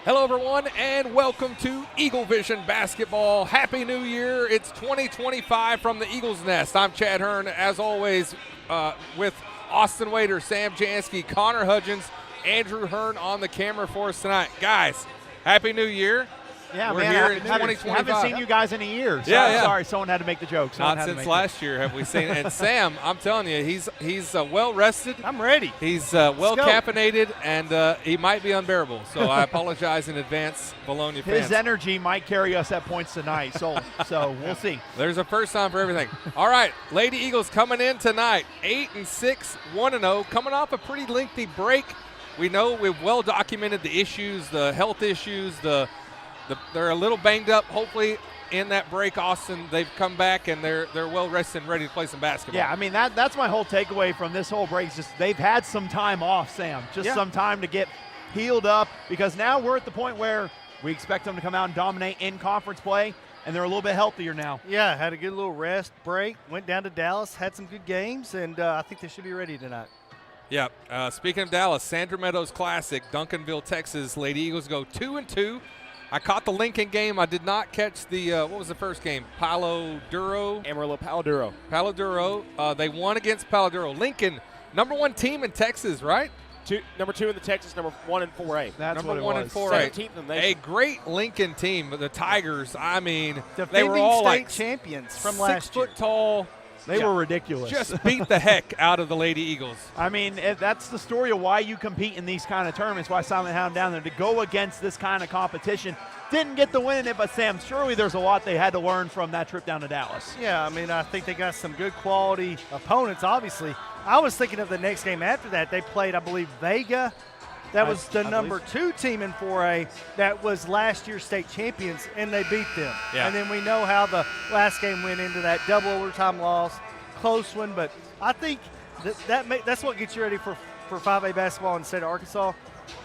Hello, everyone, and welcome to Eaglevision Basketball. Happy New Year. It's 2025 from the Eagles Nest. I'm Chad Hearn, as always, with Austin Wader, Sam Jansky, Connor Hudgens, Andrew Hearn on the camera for us tonight. Guys, Happy New Year. Yeah, We're man, here in 2025. I haven't seen you guys in a year. So Yeah. Sorry, someone had to make the joke. Not since last year have we seen it. And Sam, I'm telling you, he's well rested. I'm ready. He's well caffeinated, and he might be unbearable. So I apologize in advance, Vilonia fans. His energy might carry us at points tonight, so we'll see. There's a first time for everything. All right, Lady Eagles coming in tonight, 8-6, 1-0, coming off a pretty lengthy break. We know we've well documented the issues, the health issues, they're a little banged up. Hopefully, in that break, Austin, they've come back and they're well rested and ready to play some basketball. Yeah, I mean that's my whole takeaway from this whole break. Is just they've had some time off, Sam. Just some time to get healed up, because now we're at the point where we expect them to come out and dominate in conference play, and they're a little bit healthier now. Yeah, had a good little rest break. Went down to Dallas, had some good games, and I think they should be ready tonight. Yeah. Speaking of Dallas, Sandra Meadows Classic, Duncanville, Texas. Lady Eagles go 2-2. I caught the Lincoln game. I did not catch the what was the first game? Palo Duro. Amarillo Palo Duro. Palo Duro. They won against Palo Duro. Lincoln, #1 team in Texas, right? Number 2 in the Texas, number 1 in 4A. That's number what it 1 was. in 4A. 17th in the A nation. great Lincoln team. The Tigers, I mean, Defending they were all state like champions from 6 last year. foot tall. They were ridiculous. Just beat the heck out of the Lady Eagles. I mean, that's the story of why you compete in these kind of tournaments, why Simon had them down there, to go against this kind of competition. Didn't get the win in it, but Sam, surely there's a lot they had to learn from that trip down to Dallas. Yeah, I mean, I think they got some good quality opponents, obviously. I was thinking of the next game after that. They played, I believe, Vega. That was the number 2 team in 4A that was last year's state champions, and they beat them. Yeah. And then we know how the last game went into that double overtime loss, close one. But I think that's what gets you ready for 5A basketball in the state of Arkansas.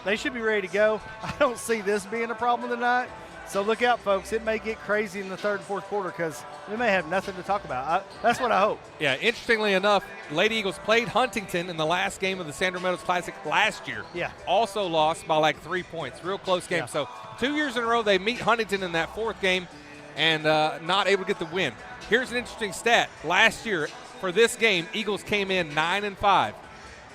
They should be ready to go. I don't see this being a problem tonight. So look out, folks. It may get crazy in the third and fourth quarter because we may have nothing to talk about. That's what I hope. Yeah, interestingly enough, Lady Eagles played Huntington in the last game of the Sandra Meadows Classic last year. Yeah. Also lost by like 3 points. Real close game. Yeah. So 2 years in a row they meet Huntington in that fourth game and not able to get the win. Here's an interesting stat. Last year for this game, Eagles came in 9-5.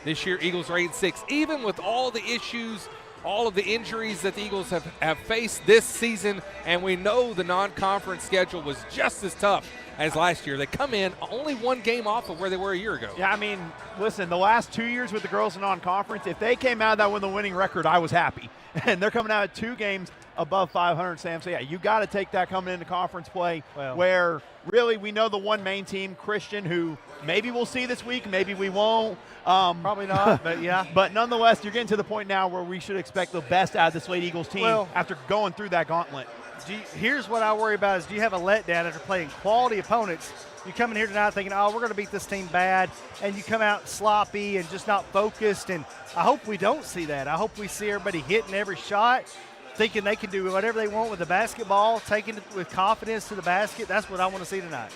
This year, Eagles are 8-6. Even with all the issues, all of the injuries that the Eagles have faced this season, and we know the non-conference schedule was just as tough as last year. They come in only 1 game off of where they were a year ago. Yeah, I mean, listen, the last 2 years with the girls in non-conference, if they came out of that with a winning record, I was happy. And they're coming out at 2 games above 500, Sam. So, yeah, you got to take that coming into conference play where really we know the one main team, Christian, who maybe we'll see this week, maybe we won't. Probably not, but yeah. But nonetheless, you're getting to the point now where we should expect the best out of this Lady Eagles team after going through that gauntlet. Here's what I worry about is, do you have a letdown after playing quality opponents? You come in here tonight thinking, oh, we're going to beat this team bad, and you come out sloppy and just not focused, and I hope we don't see that. I hope we see everybody hitting every shot, thinking they can do whatever they want with the basketball, taking it with confidence to the basket. That's what I want to see tonight.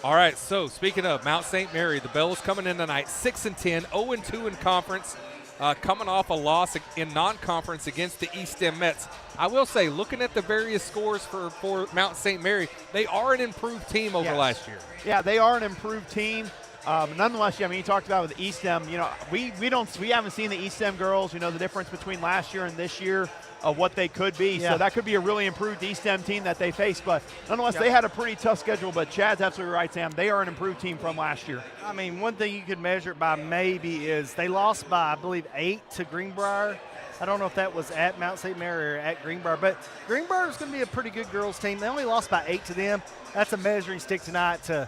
All right, so speaking of Mount St. Mary, the Bells coming in tonight 6-10, 0-2 in conference, coming off a loss in non-conference against the East End Mets. I will say, looking at the various scores for Mount St. Mary, they are an improved team over last year. Yeah, they are an improved team. Nonetheless, I mean, you talked about with East End, you know, we haven't seen the East End girls, you know, the difference between last year and this year of what they could be. Yeah. So that could be a really improved East End team that they face. But nonetheless, they had a pretty tough schedule. But Chad's absolutely right, Sam. They are an improved team from last year. I mean, one thing you could measure it by maybe is they lost by, I believe, 8 to Greenbrier. I don't know if that was at Mount St. Mary or at Greenbrier, but Greenbrier is going to be a pretty good girls team. They only lost by 8 to them. That's a measuring stick tonight to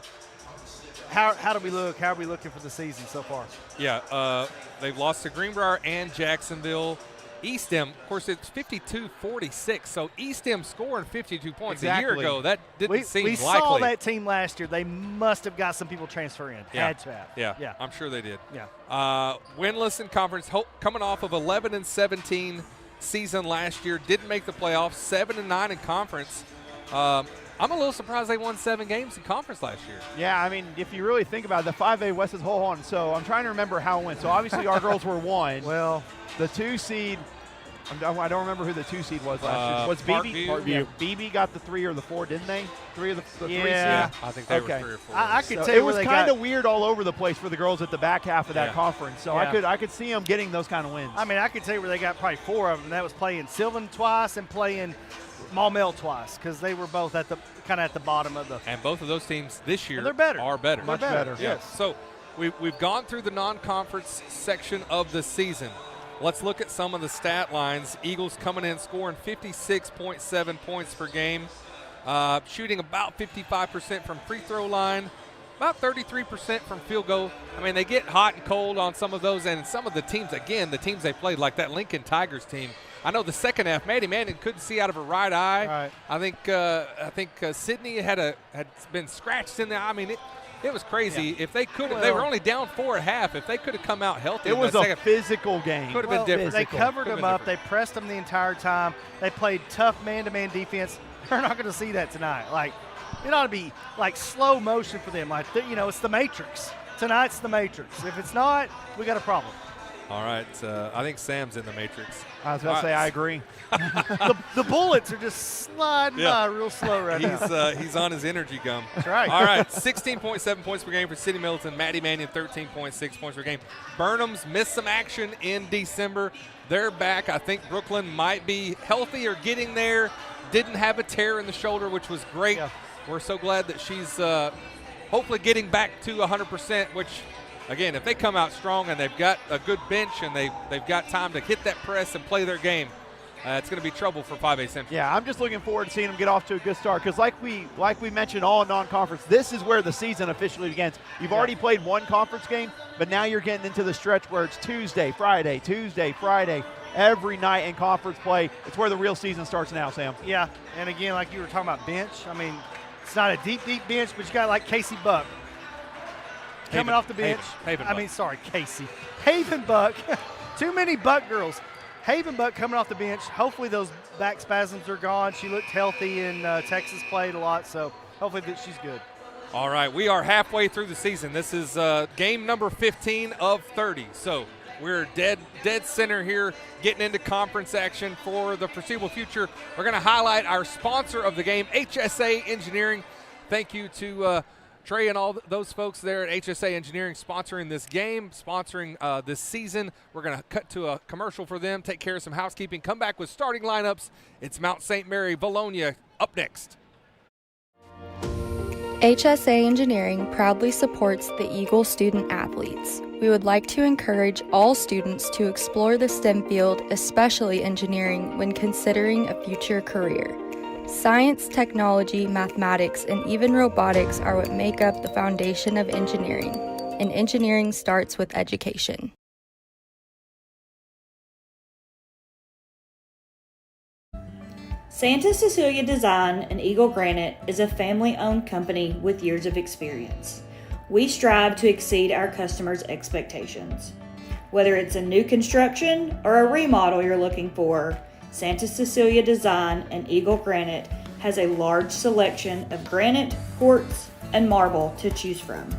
how do we look? How are we looking for the season so far? Yeah, they've lost to Greenbrier and Jacksonville. East End, of course, it's 52-46, so East End scoring 52 points a year ago. That didn't seem likely. We saw that team last year. They must have got some people transfer in. Yeah. Had to have. Yeah, I'm sure they did. Yeah. Winless in conference, coming off of 11-17 season last year, didn't make the playoffs, 7-9 in conference. I'm a little surprised they won 7 games in conference last year. Yeah, I mean, if you really think about it, the 5A West is hold on. So I'm trying to remember how it went. So obviously our girls were 1. Well, the 2 seed I don't remember who the 2 seed was last year. Was BB? Parkview. Yeah, BB got the 3 or the 4, didn't they? 3 of the 3 seed. Yeah, I think they were Okay. 3 or 4. I could So tell it you was where they kind got. of weird all over the place for the girls at the back half of that Yeah. conference. So Yeah. I could see them getting those kind of wins. I mean, I could tell you where they got probably 4 of them. That was playing Sylvan twice and playing Maumelle twice, because they were both at the kind of at the bottom of the. And both of those teams this year They're better. are better. Much better. Yeah. Yes. So we've gone through the non-conference section of the season. Let's look at some of the stat lines. Eagles coming in scoring 56.7 points per game, shooting about 55% from free throw line, about 33% from field goal. I mean, they get hot and cold on some of those, and some of the teams, again, the teams they played, like that Lincoln Tigers team. I know the second half, Maddie Manning couldn't see out of her right eye. Right. I think Sydney had been scratched in the eye. I mean, it was crazy. If they could have, they were only down 4 at half. If they could have come out healthy, it was in a the second, physical game. could have been different. They covered Could've them been up. different. They pressed them the entire time. They played tough man-to-man defense. They're not going to see that tonight. Like, it ought to be like slow motion for them. Like, it's the Matrix. Tonight's the Matrix. If it's not, we got a problem. All right, I think Sam's in the Matrix. I was about to say, I agree. The bullets are just sliding by real slow right now. He's on his energy gum. That's right. All right, 16.7 points per game for City Middleton. Maddie Mannion, 13.6 points per game. Burnham's missed some action in December. They're back. I think Brooklyn might be healthy or getting there. Didn't have a tear in the shoulder, which was great. Yeah. We're so glad that she's hopefully getting back to 100%, which, again, if they come out strong and they've got a good bench and they've got time to hit that press and play their game, it's going to be trouble for 5A Central. Yeah, I'm just looking forward to seeing them get off to a good start because like we mentioned all in non-conference, this is where the season officially begins. You've already played one conference game, but now you're getting into the stretch where it's Tuesday, Friday, every night in conference play. It's where the real season starts now, Sam. Yeah, and again, like you were talking about bench, I mean, it's not a deep bench, but you got like Casey Buck coming off the bench. Haven Casey. Haven Buck. Too many Buck girls. Haven Buck coming off the bench. Hopefully those back spasms are gone. She looked healthy, and Texas played a lot, so hopefully that she's good. All right, we are halfway through the season. This is game number 15 of 30. So we're dead center here, getting into conference action for the foreseeable future. We're going to highlight our sponsor of the game, HSA Engineering. Thank you to Trey and all those folks there at HSA Engineering sponsoring this game, sponsoring this season. We're going to cut to a commercial for them, take care of some housekeeping, come back with starting lineups. It's Mount St. Mary, Vilonia up next. HSA Engineering proudly supports the Eagle student athletes. We would like to encourage all students to explore the STEM field, especially engineering, when considering a future career. Science, technology, mathematics, and even robotics are what make up the foundation of engineering, and engineering starts with education. Santa Cecilia Design and Eagle Granite is a family-owned company with years of experience. We strive to exceed our customers' expectations. Whether it's a new construction or a remodel you're looking for, Santa Cecilia Design and Eagle Granite has a large selection of granite, quartz, and marble to choose from.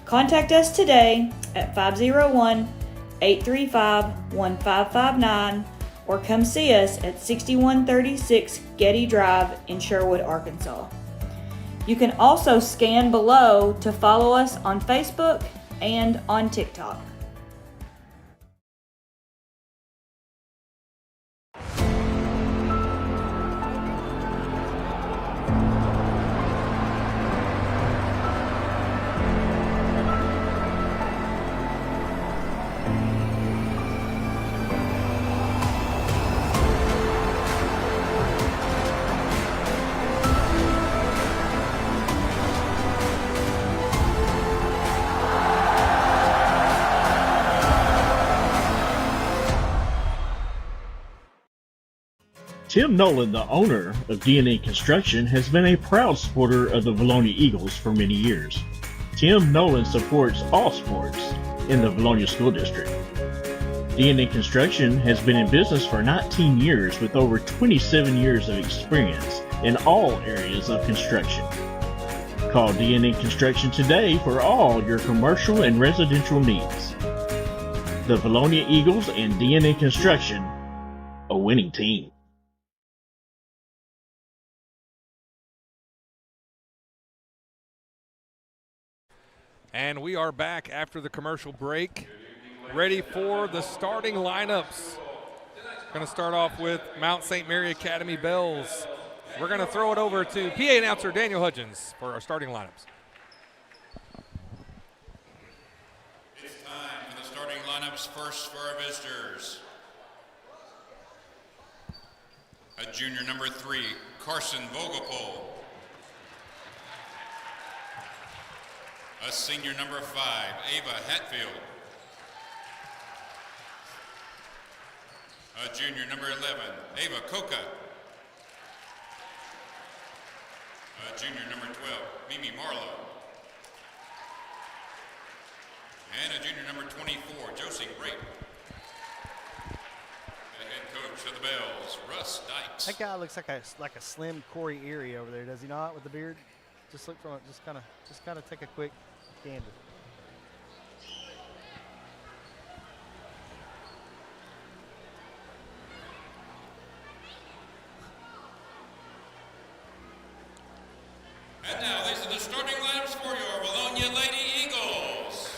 Contact us today at 501-835-1559 or come see us at 6136 Getty Drive in Sherwood, Arkansas. You can also scan below to follow us on Facebook and on TikTok. Tim Nolan, the owner of D&A Construction, has been a proud supporter of the Vilonia Eagles for many years. Tim Nolan supports all sports in the Vilonia School District. D&A Construction has been in business for 19 years with over 27 years of experience in all areas of construction. Call D&A Construction today for all your commercial and residential needs. The Vilonia Eagles and D&A Construction, a winning team. And we are back after the commercial break, ready for the starting lineups. Going to start off with Mount St. Mary Academy Bells. We're going to throw it over to PA announcer Daniel Hudgens for our starting lineups. It's time for the starting lineups. First for our visitors. A junior number 3, Carson Vogelpol. A senior number 5, Ava Hatfield. A junior number 11, Ava Coca. A junior number 12, Mimi Marlowe. And a junior number 24, Josie Rape. The head coach of the Bells, Russ Dykes. That guy looks like a slim Corey Erie over there, does he not, with the beard? Just look from it, just kind of take a quick gander. And now these are the starting lineups for your Vilonia Lady Eagles.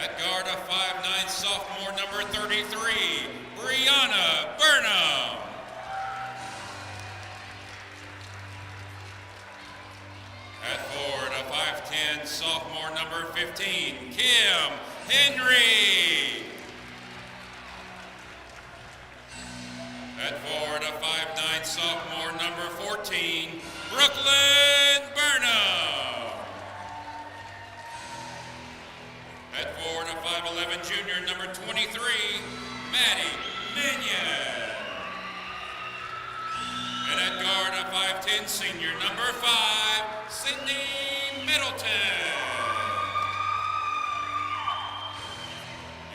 At guard, a 5'9" sophomore number 33, Brianna Burnham. At forward, a 5'10" sophomore number 15, Kim Henry. At forward, a 5'9" sophomore number 14, Brooklyn Burnham. At forward, a 5'11" junior number 23, Maddie Minion. And at guard, a 5'10" senior number 5, Sydney Middleton.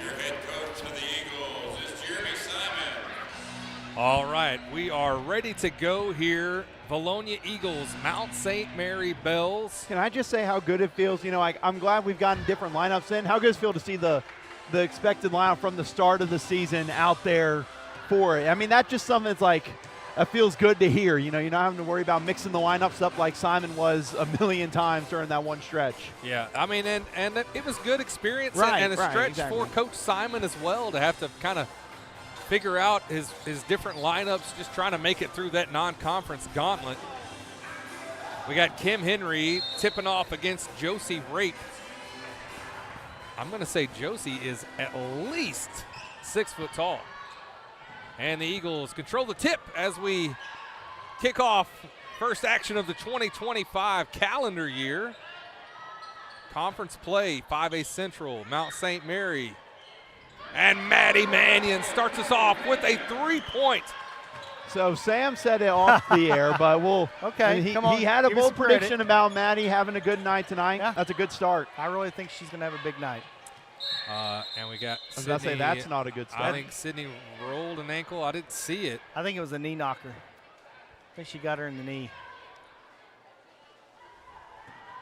Your head coach of the Eagles is Jeremy Simon. All right, we are ready to go here. Vilonia Eagles, Mount St. Mary Bells. Can I just say how good it feels? You know, I'm glad we've gotten different lineups in. How good does it feel to see the expected lineup from the start of the season out there for it? I mean, that's just something that's like, it feels good to hear. You know, you're not having to worry about mixing the lineups up like Simon was a million times during that one stretch. Yeah, I mean, and it was good experience Right, and a right, stretch exactly. for Coach Simon as well to have to kind of figure out his different lineups, just trying to make it through that non-conference gauntlet. We got Kim Henry tipping off against Josie Rape. I'm going to say Josie is at least 6 foot tall. And the Eagles control the tip as we kick off first action of the 2025 calendar year. Conference play, 5A Central, Mount St. Mary. And Maddie Mannion starts us off with a 3-point. So Sam said it off the air, but we'll Okay, I mean, come on, he had a give us bold some credit. prediction about Maddie having a good night tonight. Yeah. That's a good start. I really think she's going to have a big night. And we got I was going to say Sydney. that's not a good I start. think Sydney rolled an ankle. I didn't see it. I think it was a knee knocker. I think she got her in the knee.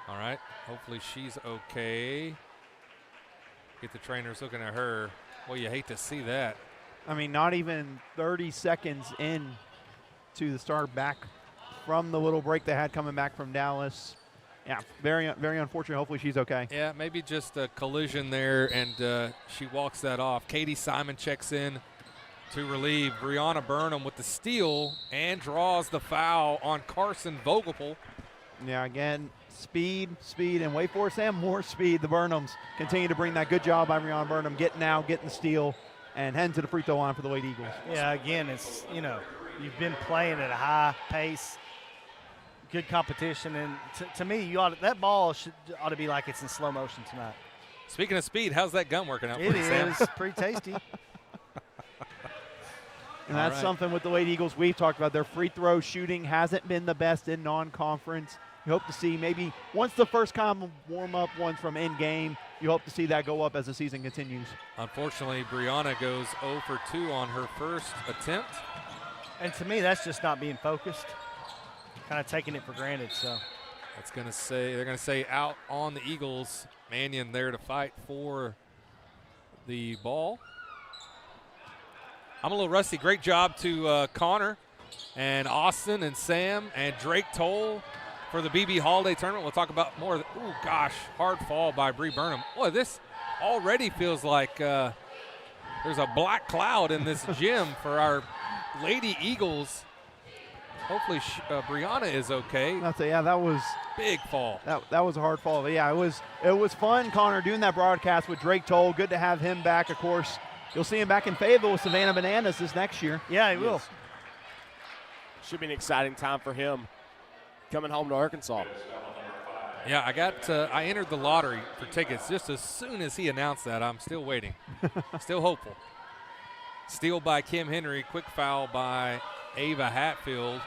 All right. Hopefully she's okay. Get the trainers looking at her. Well, you hate to see that. I mean, not even 30 seconds in to the start back from the little break they had coming back from Dallas. Yeah, very, very unfortunate. Hopefully she's okay. Yeah, maybe just a collision there, and she walks that off. Katie Simon checks in to relieve. Brianna Burnham with the steal and draws the foul on Carson Vogelpol. Yeah, again, speed, and wait for it, Sam, more speed. The Burnhams continue to bring that. Good job by Brianna Burnham getting out, getting the steal, and heading to the free throw line for the Lady Eagles. Yeah, again, it's, you know, you've been playing at a high pace, good competition, and to me, that ball ought to be like it's in slow motion tonight. Speaking of speed, how's that gun working out for It you, Sam? is pretty tasty. And that's right. something with the Lady Eagles we've talked about. Their free throw shooting hasn't been the best in non-conference. You hope to see maybe once the first kind of warm-up ones from in-game, you hope to see that go up as the season continues. Unfortunately, Brianna goes 0 for 2 on her first attempt. And to me, that's just not being focused, kind of taking it for granted. So That's going to say, they're going to say out on the Eagles. Mannion there to fight for the ball. I'm a little rusty. Great job to Connor and Austin and Sam and Drake Toll for the BB Holiday Tournament. We'll talk about more. Oh, gosh, hard fall by Bree Burnham. Boy, this already feels like there's a black cloud in this gym for our Lady Eagles. Hopefully Brianna is okay. Yeah, that was big fall. That was a hard fall. But yeah, it was fun, Connor, doing that broadcast with Drake Toll. Good to have him back, of course. You'll see him back in Fayetteville with Savannah Bananas this next year. Yeah, he will. Should be an exciting time for him coming home to Arkansas. Yeah, I entered the lottery for tickets just as soon as he announced that. I'm still waiting. Still hopeful. Steal by Kim Henry, quick foul by Ava Hatfield.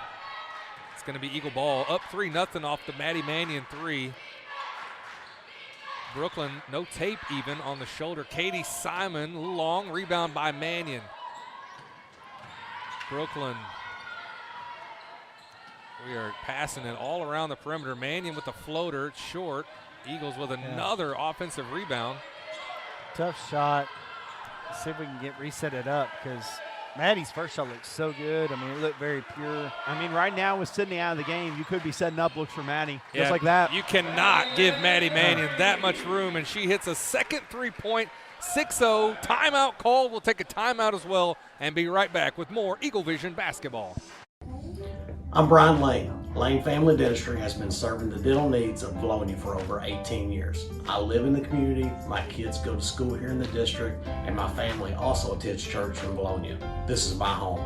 It's going to be Eagle ball. Up 3-0 off the Maddie Mannion 3. Brooklyn, no tape even on the shoulder. Katie Simon, a little long, rebound by Mannion. Brooklyn, we are passing it all around the perimeter. Mannion with the floater, it's short. Eagles with another offensive rebound. Tough shot. Let's see if we can reset it up, because Maddie's first shot looks so good. I mean, it looked very pure. I mean, right now with Sydney out of the game, you could be setting up looks for Maddie. Just like that. You cannot give Maddie Mannion that much room, and she hits a second three-point, 6-0. Timeout call. We'll take a timeout as well and be right back with more Eaglevision basketball. I'm Brian Lane. Lane Family Dentistry has been serving the dental needs of Vilonia for over 18 years. I live in the community, my kids go to school here in the district, and my family also attends church in Vilonia. This is my home.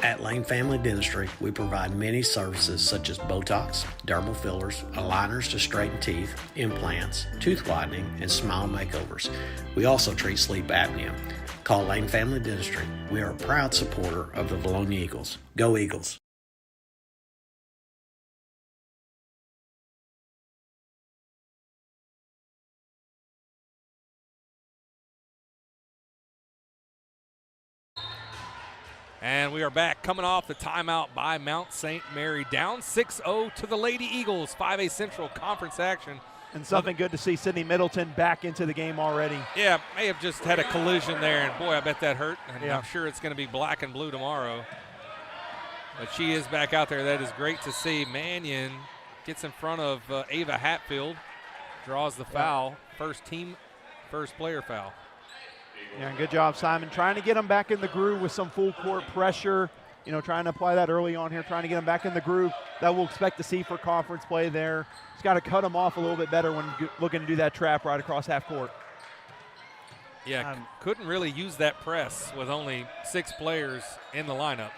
At Lane Family Dentistry, we provide many services such as Botox, dermal fillers, aligners to straighten teeth, implants, tooth whitening, and smile makeovers. We also treat sleep apnea. Call Lane Family Dentistry. We are a proud supporter of the Vilonia Eagles. Go Eagles! And we are back, coming off the timeout by Mount St. Mary, down 6-0 to the Lady Eagles, 5A Central Conference action. And something good to see Sydney Middleton back into the game already. Yeah, may have just had a collision there, and boy, I bet that hurt. And I'm sure it's going to be black and blue tomorrow. But she is back out there. That is great to see. Mannion gets in front of Ava Hatfield, draws the foul, first player foul. Yeah, good job, Simon. Trying to get them back in the groove with some full court pressure. You know, trying to apply that early on here, trying to get them back in the groove that we'll expect to see for conference play there. Just got to cut them off a little bit better when looking to do that trap right across half court. Yeah, couldn't really use that press with only 6 players in the lineup.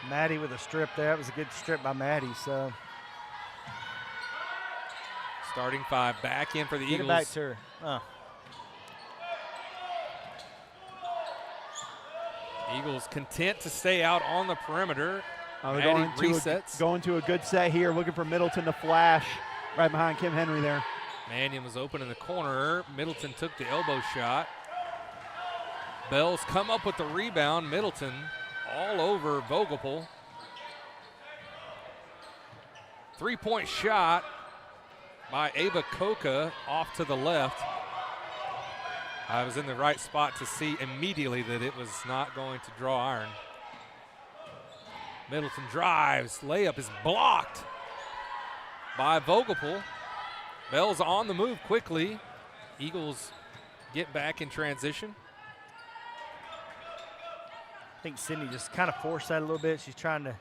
Maddie with a strip there. That was a good strip by Maddie. So starting 5 back in for the Eagles. Get it back to her. Oh. Eagles content to stay out on the perimeter. They're going to a good set here, looking for Middleton to flash right behind Kim Henry there. Mannion was open in the corner. Middleton took the elbow shot. Bells come up with the rebound. Middleton all over Vogelpool. 3-point shot by Ava Koka off to the left. I was in the right spot to see immediately that it was not going to draw iron. Middleton drives. Layup is blocked by Vogelpool. Bell's on the move quickly. Eagles get back in transition. I think Sydney just kind of forced that a little bit. She's trying to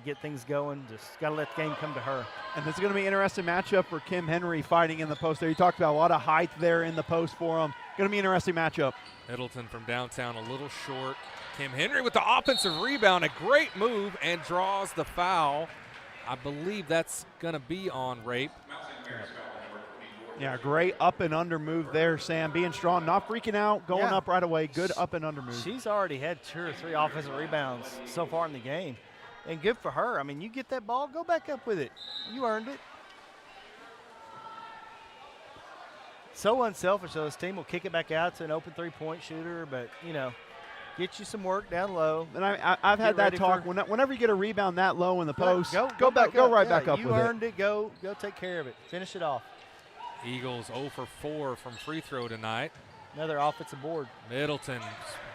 get things going. Just got to let the game come to her. And this is going to be an interesting matchup for Kim Henry fighting in the post there. You talked about a lot of height there in the post for him. Going to be an interesting matchup. Middleton from downtown, a little short. Kim Henry with the offensive rebound, a great move, and draws the foul. I believe that's going to be on Rape. Yeah, great up and under move there, Sam. Being strong, not freaking out, going up right away. Good up and under move. She's already had 2 or 3 offensive rebounds so far in the game. And good for her. I mean, you get that ball, go back up with it. You earned it. So unselfish, though. This team will kick it back out to an open 3-point shooter, but, you know, get you some work down low. And I've had that talk. Whenever you get a rebound that low in the post, go right back up with it. You earned it. Go take care of it. Finish it off. Eagles 0 for 4 from free throw tonight. Another offensive board. Middleton,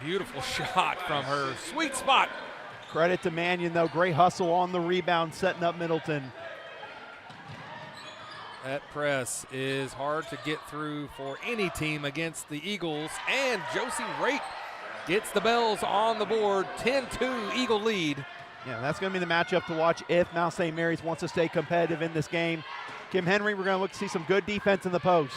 beautiful shot from her sweet spot. Credit to Mannion, though. Great hustle on the rebound, setting up Middleton. That press is hard to get through for any team against the Eagles. And Josie Raitt gets the Bells on the board. 10-2 Eagle lead. Yeah, that's going to be the matchup to watch if Mount St. Mary's wants to stay competitive in this game. Kim Henry, we're going to look to see some good defense in the post.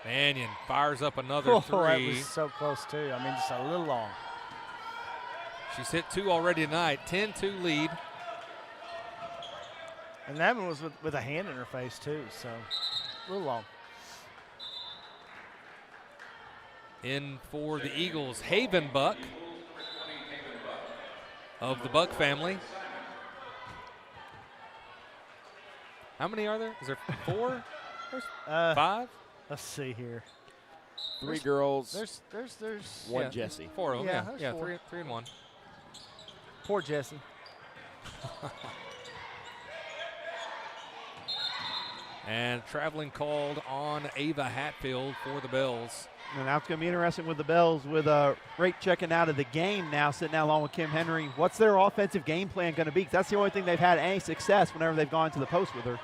Mannion fires up another three. That was so close, too. I mean, just a little long. She's hit 2 already tonight. 10-2 lead. And that one was with a hand in her face, too, so a little long. In for the Eagles, Haven Buck of the Buck family. How many are there? Is there 4? There's 5? Let's see here. 3 girls. There's 1 Jessie. 4 of them. Yeah, four. 3 and 1. Poor Jessie. And traveling called on Ava Hatfield for the Bells. And now it's going to be interesting with the Bells with Raitt checking out of the game now, sitting out along with Kim Henry. What's their offensive game plan going to be? 'Cause that's the only thing they've had any success whenever they've gone to the post with her.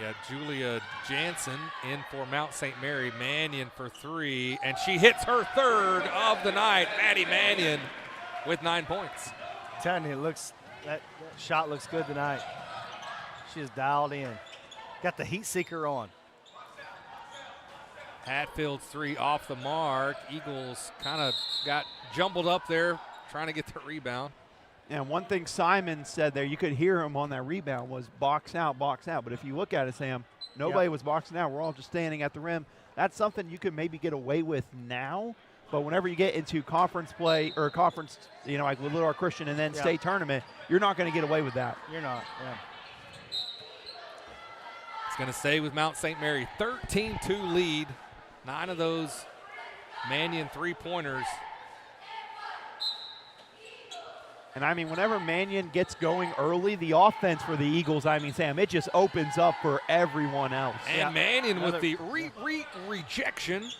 Yeah, Julia Jansen in for Mount St. Mary. Mannion for 3, and she hits her 3rd of the night. Maddie Mannion with 9 points. I'm telling you, that shot looks good tonight. She is dialed in. Got the heat seeker on. Hatfield's 3 off the mark. Eagles kind of got jumbled up there trying to get the rebound. And one thing Simon said there, you could hear him on that rebound, was box out, box out. But if you look at it, Sam, nobody was boxing out. We're all just standing at the rim. That's something you could maybe get away with now. But whenever you get into conference play or conference, like with Little Rock Christian and then state tournament, you're not going to get away with that. You're not, yeah. It's going to stay with Mount St. Mary. 13-2 lead. 9 of those Mannion 3-pointers. And, I mean, whenever Mannion gets going early, the offense for the Eagles, Sam, it just opens up for everyone else. And Mannion with the rejection.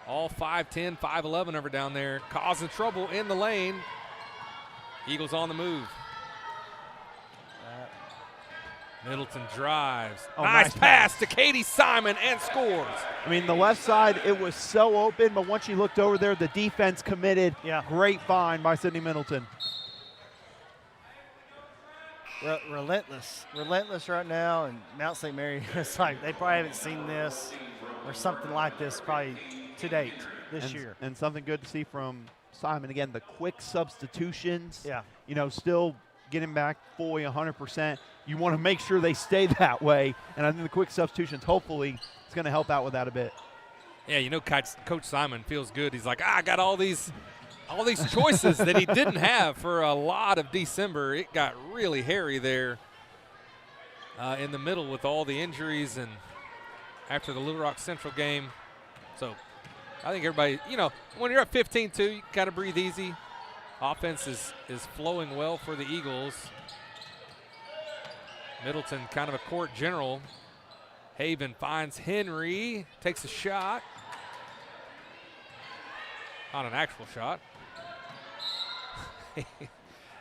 All 5'10", 5'11" over down there, causing trouble in the lane. Eagles on the move. Middleton drives. Nice pass to Katie Simon and scores. I mean, the left side, it was so open, but once you looked over there, the defense committed. Yeah. Great find by Sydney Middleton. Relentless right now, and Mount St. Mary, it's like they probably haven't seen this or something like this probably to date this year. And something good to see from Simon. Again, the quick substitutions. Yeah. Still getting back fully 100%. You want to make sure they stay that way, and I think the quick substitutions, hopefully, it's going to help out with that a bit. Yeah, Coach Simon feels good. He's like, I got all these choices that he didn't have for a lot of December. It got really hairy there in the middle with all the injuries and after the Little Rock Central game. So I think everybody, when you're at 15-2, you got to breathe easy. Offense is flowing well for the Eagles. Middleton kind of a court general. Haven finds Henry, takes a shot. Not an actual shot.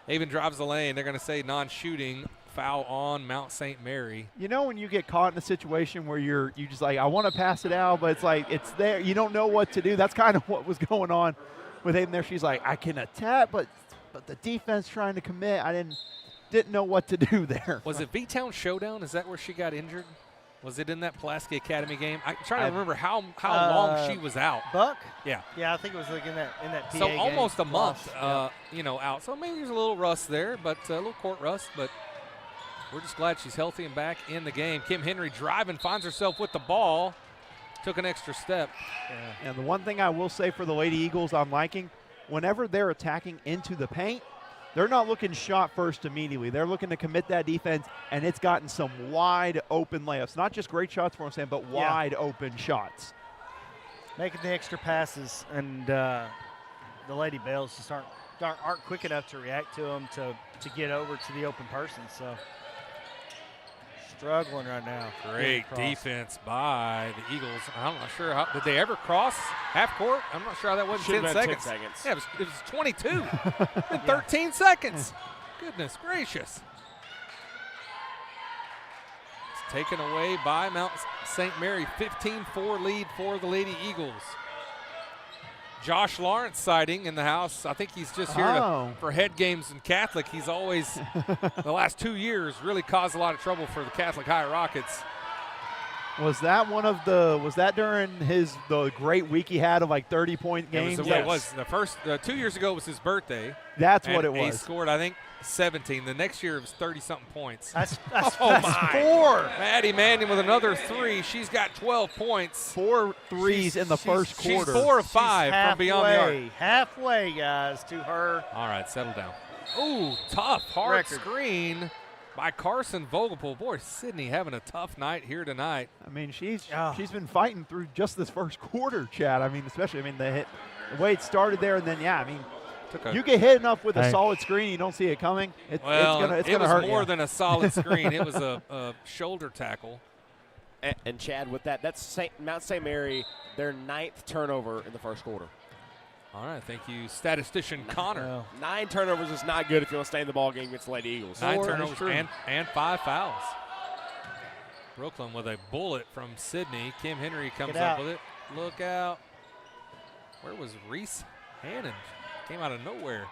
Haven drives the lane. They're going to say non-shooting, foul on Mount St. Mary. When you get caught in a situation where you just like, I want to pass it out, but it's like it's there. You don't know what to do. That's kind of what was going on with Haven there. She's like, I can attack, but the defense trying to commit. I didn't know what to do there. Was it V-Town Showdown? Is that where she got injured? Was it in that Pulaski Academy game? I'm trying to remember how long she was out. Buck? Yeah. Yeah, I think it was like in that PA so game. Almost a month, Yeah. Out. So maybe there's a little rust there, but a little court rust. But we're just glad she's healthy and back in the game. Kim Henry driving, finds herself with the ball. Took an extra step. And the one thing I will say for the Lady Eagles I'm liking, whenever they're attacking into the paint, they're not looking shot first immediately. They're looking to commit that defense, and it's gotten some wide open layups. Not just great shots for them, Sam, but wide open shots. Making the extra passes, and the Lady Bells just aren't quick enough to react to them to get over to the open person. So struggling right now. Great defense by the Eagles. I'm not sure how did they ever cross half court. I'm not sure how that was. 10 seconds. 10 seconds. Yeah, it was 22 in 13 seconds. Goodness gracious. It's taken away by Mount St. Mary. 15-4 lead for the Lady Eagles. Josh Lawrence sighting in the house. I think he's just here for head games in Catholic. He's always, the last 2 years, really caused a lot of trouble for the Catholic High Rockets. Was that during the great week he had of like 30-point games? It was. The first 2 years ago was his birthday. That's what it was. He scored, I think, 17. The next year it was 30-something points. That's 4. Maddie Mannion with another 3. She's got 12 points. 4 threes in the first quarter. She's 4 of 5 from beyond the arc. Halfway, guys, to her. All right, settle down. Ooh, tough, hard screen by Carson Vogelpool. Boy, Sydney having a tough night here tonight. I mean, she's been fighting through just this first quarter, Chad. I mean, especially, the way it started there, and then, you get hit enough with a solid screen, you don't see it coming. It's gonna hurt. It was more than a solid screen. It was a shoulder tackle. And Chad, with that's Mount St. Mary, their 9th turnover in the first quarter. All right, thank you, statistician Connor. 9 turnovers is not good if you want to stay in the ball game against the Lady Eagles. 9 turnovers and 5 fouls. Brooklyn with a bullet from Sydney. Kim Henry comes up with it. Look out. Where was Reese Hannon? Came out of nowhere.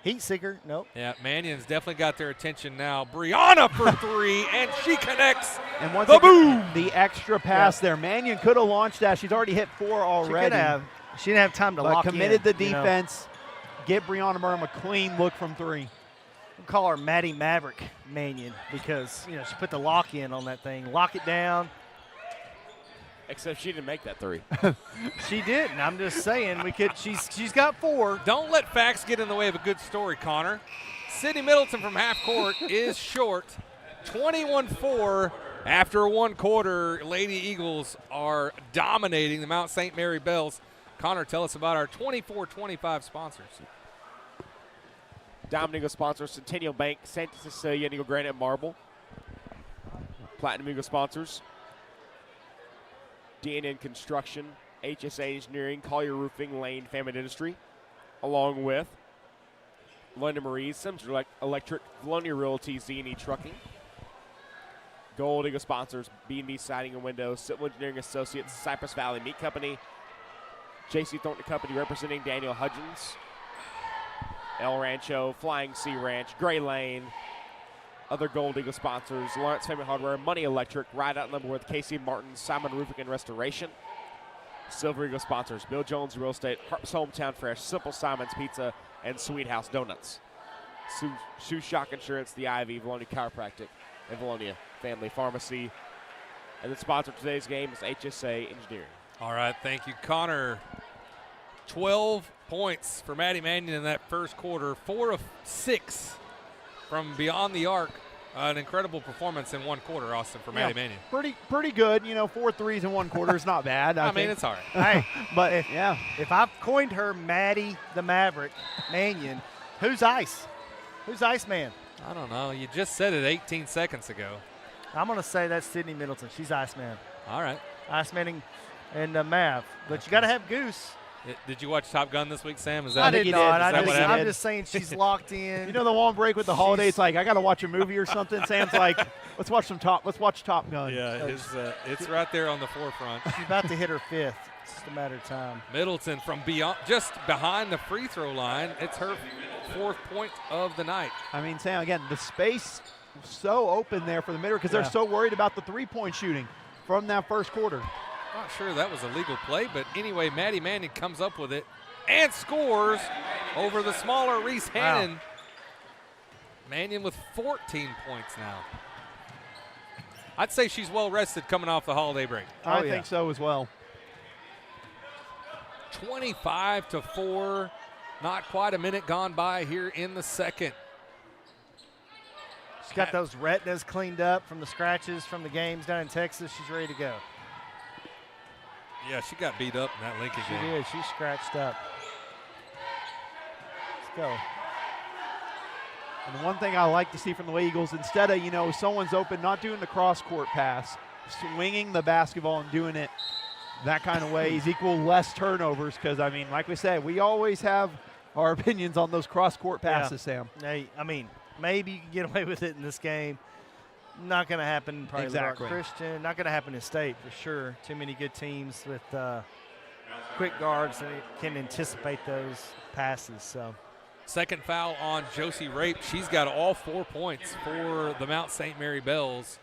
Heat seeker, nope. Yeah, Mannion's definitely got their attention now. Brianna for 3, and she connects. And once again, the extra pass there. Mannion could have launched that. She's already hit 4 already. She could have. She didn't have time to lock in. Committed the defense. Get Brianna Burnham a clean look from 3. We'll call her Maddie Maverick Mannion because, she put the lock in on that thing. Lock it down. Except she didn't make that 3. She didn't. I'm just saying she's got 4. Don't let facts get in the way of a good story, Connor. Sydney Middleton from half court is short. 21-4 after 1 quarter. Lady Eagles are dominating the Mount St. Mary Bells. Connor, tell us about our 24-25 sponsors. Diamond Eagle sponsors Centennial Bank, Santa Cecilia, Eagle Granite Marble. Platinum Eagle sponsors DNN Construction, HSA Engineering, Collier Roofing, Lane Family Dentistry, along with London Marie, Sims Electric, Vilonia Realty, Z&E Trucking. Gold Eagle sponsors B&B Siding and Windows, Civil Engineering Associates, Cypress Valley Meat Company, J.C. Thornton Company representing Daniel Hudgens, El Rancho, Flying Sea Ranch, Gray Lane. Other Gold Eagle sponsors, Lawrence Family Hardware, Money Electric, Ride Out Number with Casey Martin, Simon Roofing and Restoration. Silver Eagle sponsors, Bill Jones Real Estate, Harp's Hometown Fresh, Simple Simon's Pizza, and Sweet House Donuts. Shoe Shock Insurance, The Ivy, Vilonia Chiropractic, and Vilonia Family Pharmacy. And the sponsor of today's game is HSA Engineering. All right, thank you, Connor. 12 points for Maddie Mannion in that first quarter, 4 of 6 from beyond the arc. An incredible performance in 1 quarter, Austin, for Maddie Mannion. Pretty good. 4 threes in 1 quarter is not bad. I mean, it's all right. Hey, but if I've coined her Maddie the Maverick Mannion, who's Ice? Who's Iceman? I don't know. You just said it 18 seconds ago. I'm going to say that's Sydney Middleton. She's Iceman. All right. Iceman and Mav. But you got to have Goose. Did you watch Top Gun this week, Sam? I did not. I'm just saying she's locked in. The long break with the holidays, it's like I got to watch a movie or something. Sam's like, let's watch Top Gun. Yeah, it's right there on the forefront. She's about to hit her 5th. It's just a matter of time. Middleton from beyond, just behind the free throw line. It's her 4th point of the night. I mean, Sam, again, the space so open there for the middle because they're so worried about the 3-point shooting from that first quarter. Not sure that was a legal play, but anyway, Maddie Mannion comes up with it and scores over the smaller Reese Hannon. Wow. Mannion with 14 points now. I'd say she's well rested coming off the holiday break. I think so as well. 25-4. Not quite a minute gone by here in the second. She's got those retinas cleaned up from the scratches from the games down in Texas. She's ready to go. Yeah, she got beat up in that Lincoln game. She did. She's scratched up. Let's go. And one thing I like to see from the Lady Eagles, instead of, someone's open, not doing the cross-court pass, swinging the basketball and doing it that kind of way is equal less turnovers because, like we said, we always have our opinions on those cross-court passes, Sam. Hey, maybe you can get away with it in this game. Not going to happen probably with Christian. Not going to happen in state for sure. Too many good teams with quick guards that can anticipate those passes. So. Second foul on Josie Rape. She's got all 4 points for the Mount St. Mary Bells.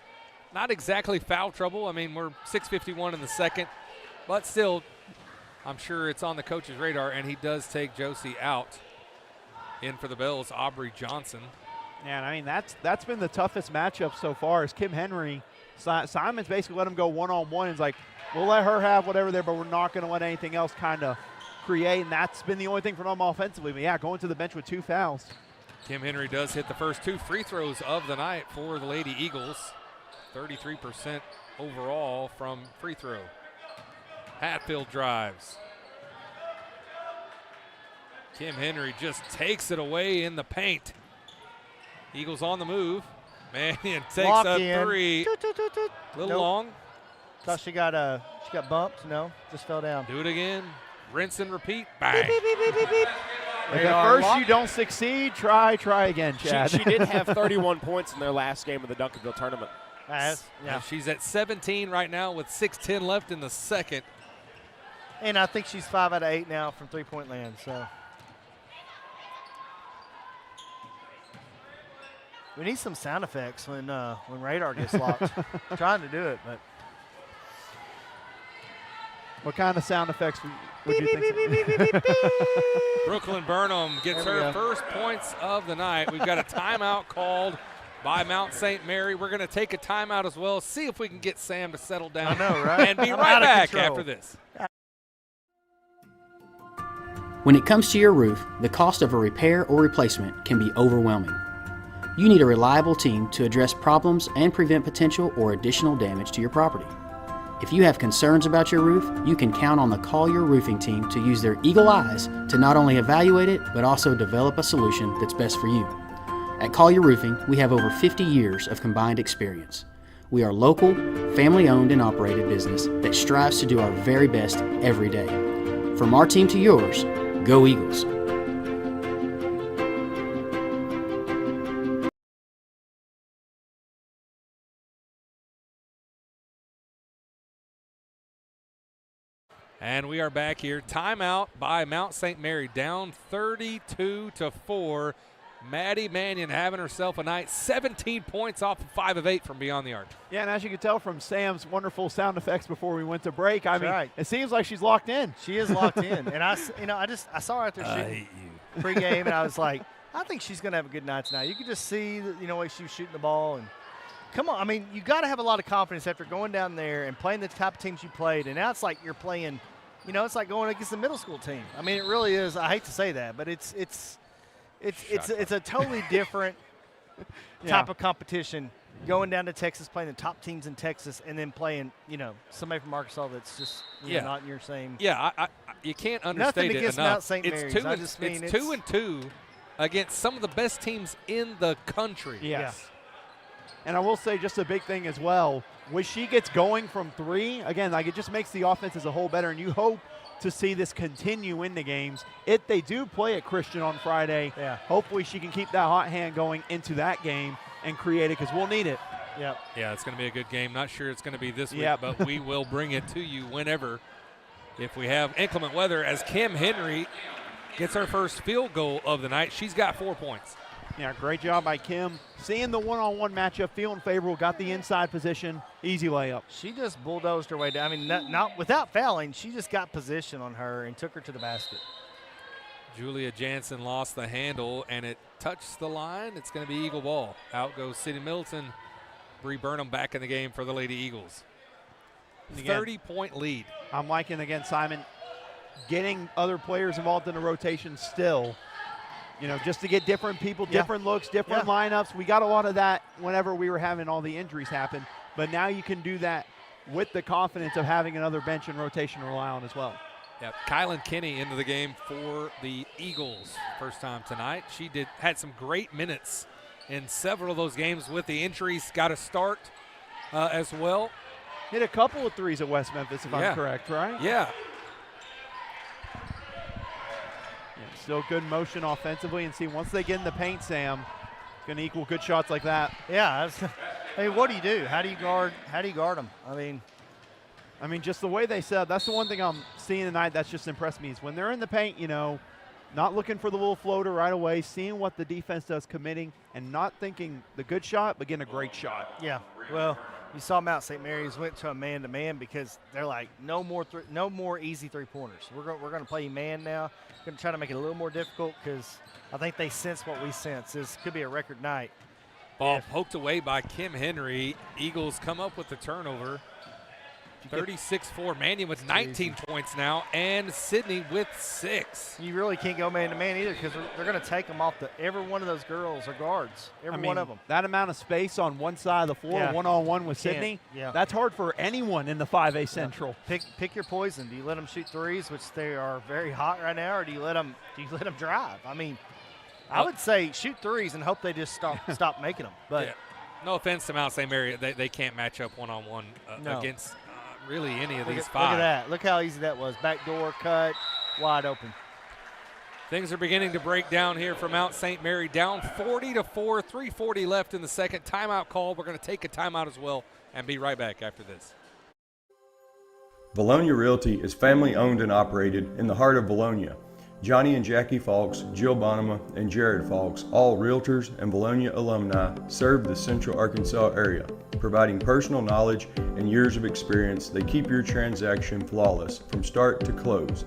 Not exactly foul trouble. We're 6:51 in the second, but still, I'm sure it's on the coach's radar, and he does take Josie out. In for the Bells, Aubrey Johnson. Yeah, and that's been the toughest matchup so far is Kim Henry. Simon's basically let him go one-on-one. It's like, we'll let her have whatever there, but we're not going to let anything else kind of create, and that's been the only thing for them offensively. But, yeah, going to the bench with 2 fouls. Kim Henry does hit the first 2 free throws of the night for the Lady Eagles. 33% overall from free throw. Hatfield drives. Kim Henry just takes it away in the paint. Eagles on the move. Mannion takes Lock a in. 3. Little long. Thought she got bumped. No, just fell down. Do it again. Rinse and repeat. Bang. If at first you don't succeed, try again, Chad. She did have 31 points in their last game of the Duncanville tournament. Yeah. She's at 17 right now with 6:10 left in the second. And I think she's 5 out of 8 now from three-point land. So we need some sound effects when radar gets locked. Trying to do it, but what kind of sound effects would you think? Brooklyn Burnham gets her first points of the night. We've got a timeout called by Mount St. Mary. We're going to take a timeout as well, see if we can get Sam to settle down. I know, right? And be right back after this. When it comes to your roof, the cost of a repair or replacement can be overwhelming. You need a reliable team to address problems and prevent potential or additional damage to your property. If you have concerns about your roof, you can count on the Collier Roofing team to use their eagle eyes to not only evaluate it, but also develop a solution that's best for you. At Collier Roofing, we have over 50 years of combined experience. We are local, family-owned and operated business that strives to do our very best every day. From our team to yours, go Eagles! And we are back here. Timeout by Mount St. Mary, down 32-4. Maddie Mannion having herself a night. 17 points off of 5 of 8 from beyond the arc. Yeah, and as you can tell from Sam's wonderful sound effects before we went to break, right. It seems like she's locked in. She is locked in. And I saw her out there shooting pregame, and I was like, I think she's going to have a good night tonight. You could just see, the way she was shooting the ball. And come on, you got to have a lot of confidence after going down there and playing the type of teams you played. And now it's like you're playing, it's like going against the middle school team. It really is. I hate to say that, but it's a totally different type of competition. Going down to Texas, playing the top teams in Texas, and then playing, somebody from Arkansas that's just not in your same. Yeah, you can't understate Nothing against it enough. Mount St. Mary's. It's 2-2 against some of the best teams in the country. Yes. Yeah. And I will say just a big thing as well, when she gets going from 3, again, it just makes the offense as a whole better, and you hope to see this continue in the games. If they do play at Christian on Friday, hopefully she can keep that hot hand going into that game and create it because we'll need it. Yep. Yeah, it's going to be a good game. Not sure it's going to be this week, but we will bring it to you whenever if we have inclement weather as Kim Henry gets her first field goal of the night. She's got 4 points. Yeah, great job by Kim. Seeing the one-on-one matchup, feeling favorable, got the inside position, easy layup. She just bulldozed her way down. Not without fouling, she just got position on her and took her to the basket. Julia Jansen lost the handle, and it touched the line. It's going to be Eagle ball. Out goes City Middleton. Bree Burnham back in the game for the Lady Eagles. 30-point lead. I'm liking, again, Simon, getting other players involved in the rotation still. Just to get different people, different looks, different lineups. We got a lot of that whenever we were having all the injuries happen. But now you can do that with the confidence of having another bench and rotation to rely on as well. Yep, Kylan Kinney into the game for the Eagles. First time tonight. She had some great minutes in several of those games with the injuries. Got to start as well. Hit a couple of threes at West Memphis, if I'm correct, right? Yeah. Still good motion offensively, and see once they get in the paint, Sam, going to equal good shots like that. Yeah. I mean, what do you do? How do you guard them? I mean, just the way they set up. That's the one thing I'm seeing tonight that's just impressed me is when they're in the paint, not looking for the little floater right away, seeing what the defense does, committing, and not thinking the good shot, but getting a great shot. Yeah. Well, you saw Mount St. Mary's went to a man-to-man because they're like, no more easy three-pointers. We're going to play man now. Going to try to make it a little more difficult because I think they sense what we sense. This could be a record night. Ball poked away by Kim Henry. Eagles come up with the turnover. 36-4. Mannion with 19 points now, and Sydney with 6. You really can't go man-to-man either because they're going to take them off every one of those girls are guards. Every one of them. That amount of space on one side of the floor, one-on-one with Sydney, that's hard for anyone in the 5A Central. Pick your poison. Do you let them shoot threes, which they are very hot right now, or do you let them drive? I mean, I would say shoot threes and hope they just stop making them. But no offense to Mount St. Mary, they can't match up one-on-one against really any of these 5. Look at that. Look how easy that was. Back door cut, wide open. Things are beginning to break down here for Mount St. Mary. Down 40-4, 3:40 left in the second. Timeout call. We're going to take a timeout as well and be right back after this. Vilonia Realty is family owned and operated in the heart of Vilonia. Johnny and Jackie Falks, Jill Bonema, and Jared Falks, all realtors and Vilonia alumni, serve the Central Arkansas area. Providing personal knowledge and years of experience, they keep your transaction flawless from start to close.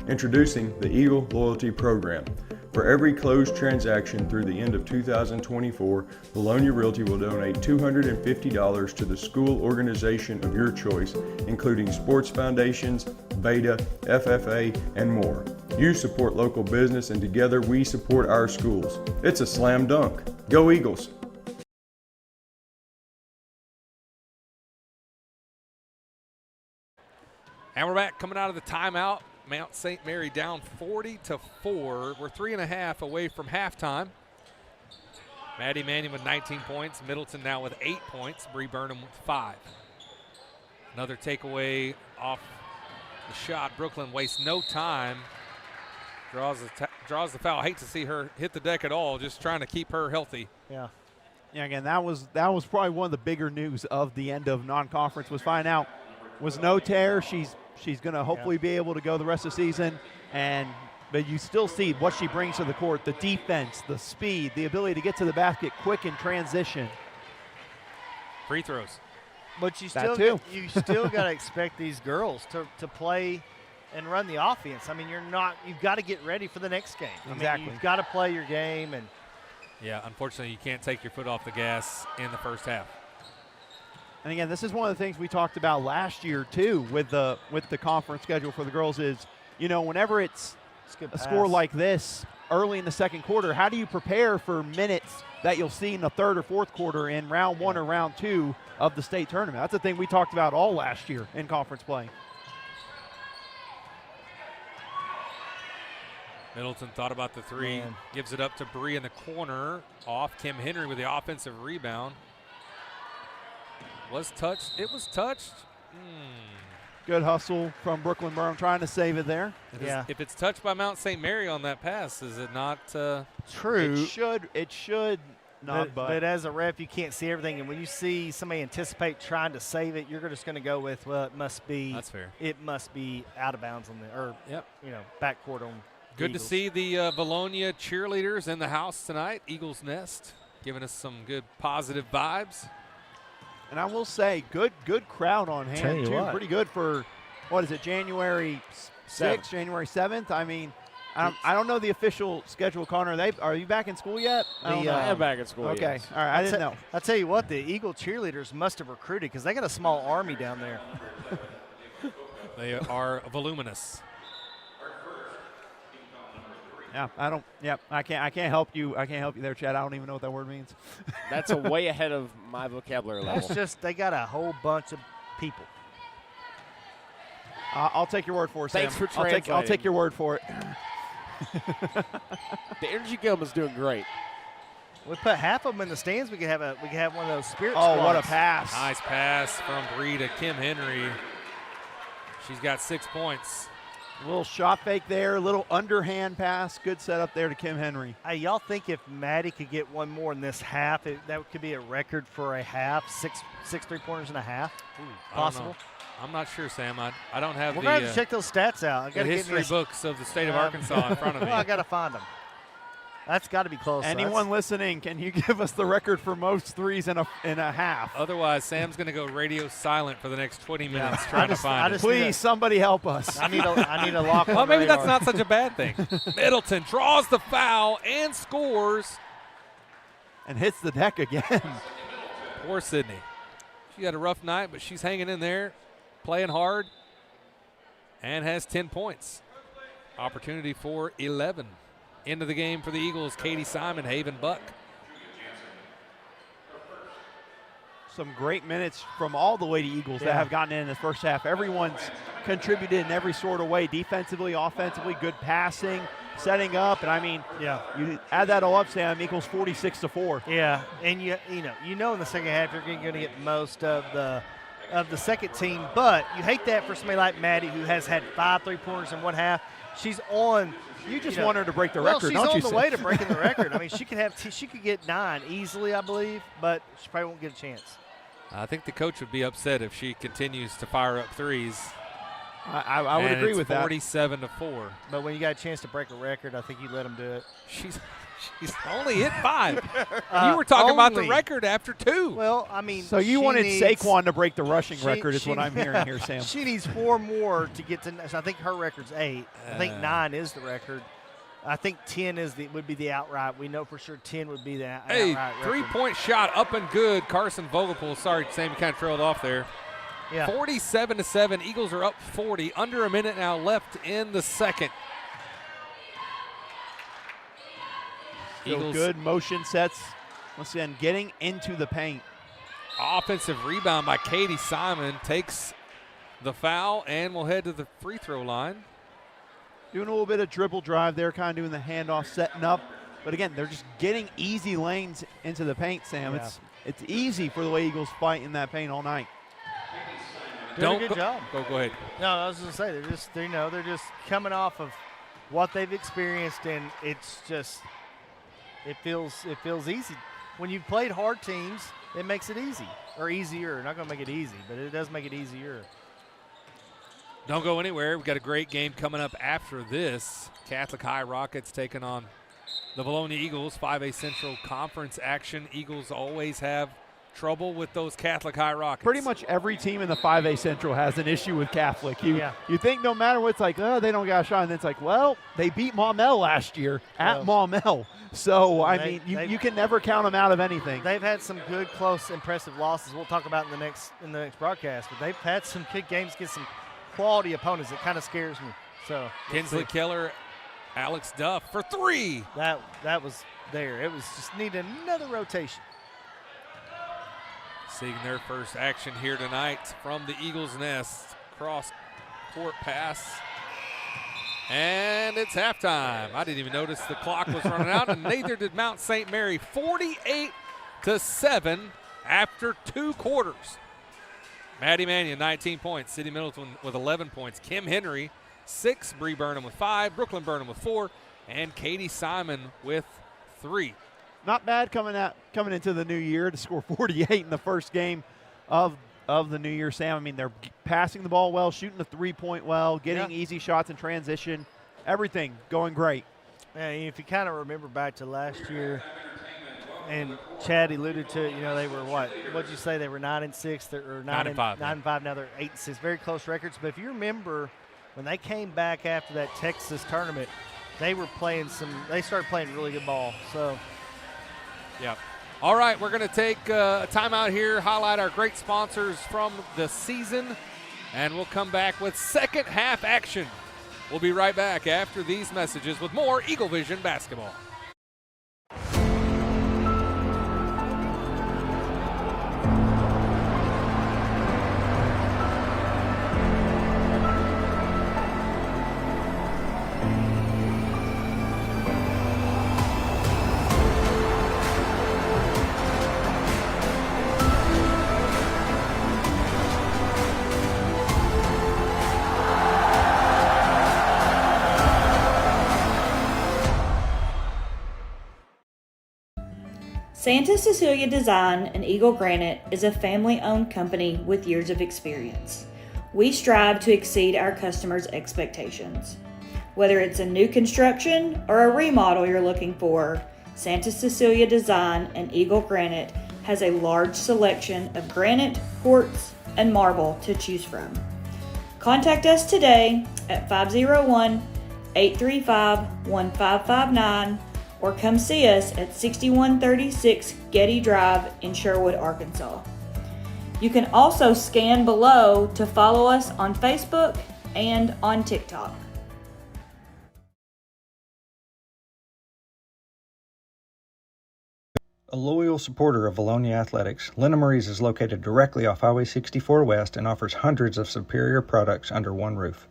Introducing the Eagle Loyalty Program. For every closed transaction through the end of 2024, Vilonia Realty will donate $250 to the school organization of your choice, including sports foundations, Beta, FFA, and more. You support local business, and together we support our schools. It's a slam dunk. Go Eagles! And we're back coming out of the timeout. Mount St. Mary down 40-4. We're 3.5 away from halftime. Maddie Mannion with 19 points. Middleton now with 8 points. Bree Burnham with 5. Another takeaway off the shot. Brooklyn wastes no time. Draws the foul. I hate to see her hit the deck at all. Just trying to keep her healthy. Yeah. Yeah. Again, that was probably one of the bigger news of the end of non-conference was finding out was no tear. She's going to hopefully be able to go the rest of the season, but you still see what she brings to the court, the defense, the speed, the ability to get to the basket quick in transition. Free throws. But you still got to expect these girls to play and run the offense. I mean, you've got to get ready for the next game. Exactly. I mean, you've got to play your game. And yeah, unfortunately, you can't take your foot off the gas in the first half. And again, this is one of the things we talked about last year too with the conference schedule for the girls is, whenever it's a score like this early in the second quarter, how do you prepare for minutes that you'll see in the third or fourth quarter in round 1 or round 2 of the state tournament? That's the thing we talked about all last year in conference play. Middleton thought about the three, gives it up to Bree in the corner, off Kim Henry with the offensive rebound. Was touched. It was touched. Good hustle from Brooklyn Burnham trying to save it there. If it's touched by Mount St. Mary on that pass, is it not true? It should not. But as a ref, you can't see everything. And when you see somebody anticipate trying to save it, you're just going to go with, well, it must be. That's fair. It must be out of bounds on backcourt on. Good to see the Vilonia cheerleaders in the house tonight. Eagles Nest giving us some good positive vibes. And I will say, good crowd on hand, too. Pretty good for, January 6th, January 7th? I mean, I don't know the official schedule, Connor. Are you back in school yet? I am back in school, Okay, yes. all right, I didn't know. I'll tell you what, the Eagle cheerleaders must have recruited because they got a small army down there. They are voluminous. Yeah, I can't help you. I can't help you there, Chad. I don't even know what that word means. That's a way ahead of my vocabulary level. That's just they got a whole bunch of people. I'll take your word for it, Sam. Thanks for translating. I'll take your word for it. The Energy Gum is doing great. We put half of them in the stands. We could have one of those spirit Oh, squads. what a pass. Nice pass from Bree to Kim Henry. She's got 6 points. A little shot fake there, a little underhand pass. Good setup there to Kim Henry. Hey, y'all think if Maddie could get one more in this half, that could be a record for a half, six 3-pointers in a half? Possible? I'm not sure, Sam. I don't have We're going to have to check those stats out. the history books of the state of Arkansas in front of me. Well, I got to find them. That's got to be close. Anyone listening, can you give us the record for most threes in a half? Otherwise, Sam's going to go radio silent for the next 20 minutes trying to find it. Please, somebody help us. I need a lock. Well, maybe that's not such a bad thing. Middleton draws the foul and scores. And hits the deck again. Poor Sydney. She had a rough night, but she's hanging in there, playing hard, and has 10 points. Opportunity for 11. Into the game for the Eagles, Katie Simon, Haven Buck. Some great minutes from all the Lady Eagles that have gotten in the first half. Everyone's contributed in every sort of way, defensively, offensively, good passing, setting up, and I mean, you add that all up, Sam, equals 46-4. Yeah, and you know in the second half you're going to get most of the second team, but you hate that for somebody like Maddie who has had 5 3-pointers in one half. She's on. You just want her to break the record, she's don't you? She's on the way to breaking the record. I mean, she could get 9 easily, I believe, but she probably won't get a chance. I think the coach would be upset if she continues to fire up threes. I would agree with that. 47-4. But when you got a chance to break a record, I think you let them do it. She's only hit 5. You were talking about the record after 2. Well, I mean, so you wanted Saquon to break the rushing record is what I'm hearing here, Sam. She needs 4 more to get to. So I think her record's 8. I think 9 is the record. I think 10 would be the outright. We know for sure 10 would be the outright record. 3-point shot up and good. Carson Vogelpool. Sorry, Sam, you kind of trailed off there. Yeah. 47-7. Eagles are up 40. Under a minute now left in the second. Eagles good motion sets. Once again, getting into the paint. Offensive rebound by Katie Simon takes the foul and will head to the free throw line. Doing a little bit of dribble drive there, kind of doing the handoff, setting up. But again, they're just getting easy lanes into the paint, Sam. Yeah. It's easy for the way Eagles fight in that paint all night. Doing a good job. Go ahead. No, I was going to say they're just coming off of what they've experienced, and it's just it feels easy. When you've played hard teams, it makes it easy or easier. Not going to make it easy, but it does make it easier. Don't go anywhere. We've got a great game coming up after this. Catholic High Rockets taking on the Vilonia Eagles. 5A Central Conference action. Eagles always have trouble with those Catholic High Rockets. Pretty much every team in the 5A Central has an issue with Catholic. You think no matter what, it's like, oh, they don't got a shot. And it's like, well, they beat Maumelle last year at Maumelle. So, you can never count them out of anything. They've had some good, close, impressive losses. We'll talk about in the next broadcast. But they've had some good games against some quality opponents. It kind of scares me. So Kinsley Keller, Alex Duff for 3. That was there. It was just needed another rotation. Seeing their first action here tonight from the Eagles' nest. Cross-court pass. And it's halftime. I didn't even notice the clock was running out, and neither did Mount St. Mary. 48-7 after 2 quarters. Maddie Mannion, 19 points. City Middleton with 11 points. Kim Henry, 6. Bree Burnham with 5. Brooklyn Burnham with 4. And Katie Simon with 3. Not bad coming into the new year to score 48 in the first game of the new year, Sam. I mean, they're passing the ball well, shooting the 3-point well, getting easy shots in transition. Everything going great. Yeah, if you kind of remember back to last year, and Chad alluded to it, they were what? What'd you say? They were 9-6 or 9-5. 9-5. Now they're 8-6. Very close records. But if you remember, when they came back after that Texas tournament, they started playing really good ball. So. Yep. All right, we're going to take a timeout here, highlight our great sponsors from the season, and we'll come back with second half action. We'll be right back after these messages with more Eaglevision basketball. Santa Cecilia Design and Eagle Granite is a family-owned company with years of experience. We strive to exceed our customers' expectations. Whether it's a new construction or a remodel you're looking for, Santa Cecilia Design and Eagle Granite has a large selection of granite, quartz, and marble to choose from. Contact us today at 501-835-1559 or come see us at 6136 Getty Drive in Sherwood, Arkansas. You can also scan below to follow us on Facebook and on TikTok. A loyal supporter of Vilonia Athletics, Linda Marie's is located directly off Highway 64 West and offers hundreds of superior products under one roof.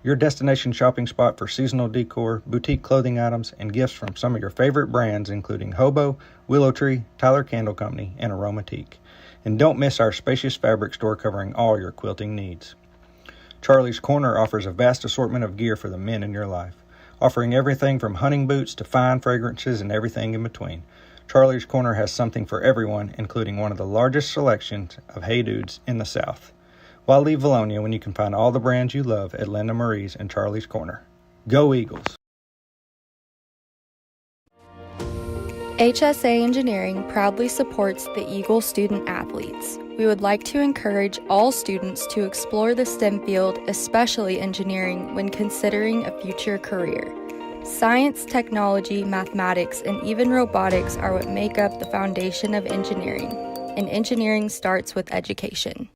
Your destination shopping spot for seasonal decor, boutique clothing items, and gifts from some of your favorite brands including Hobo, Willow Tree, Tyler Candle Company, and Aromatique. And don't miss our spacious fabric store covering all your quilting needs. Charlie's Corner offers a vast assortment of gear for the men in your life, offering everything from hunting boots to fine fragrances and everything in between. Charlie's Corner has something for everyone, including one of the largest selections of Hey Dudes in the South. Why leave Vilonia when you can find all the brands you love at Linda Marie's and Charlie's Corner? Go Eagles! HSA Engineering proudly supports the Eagle student athletes. We would like to encourage all students to explore the STEM field, especially engineering, when considering a future career. Science, technology, mathematics, and even robotics are what make up the foundation of engineering, and engineering starts with education.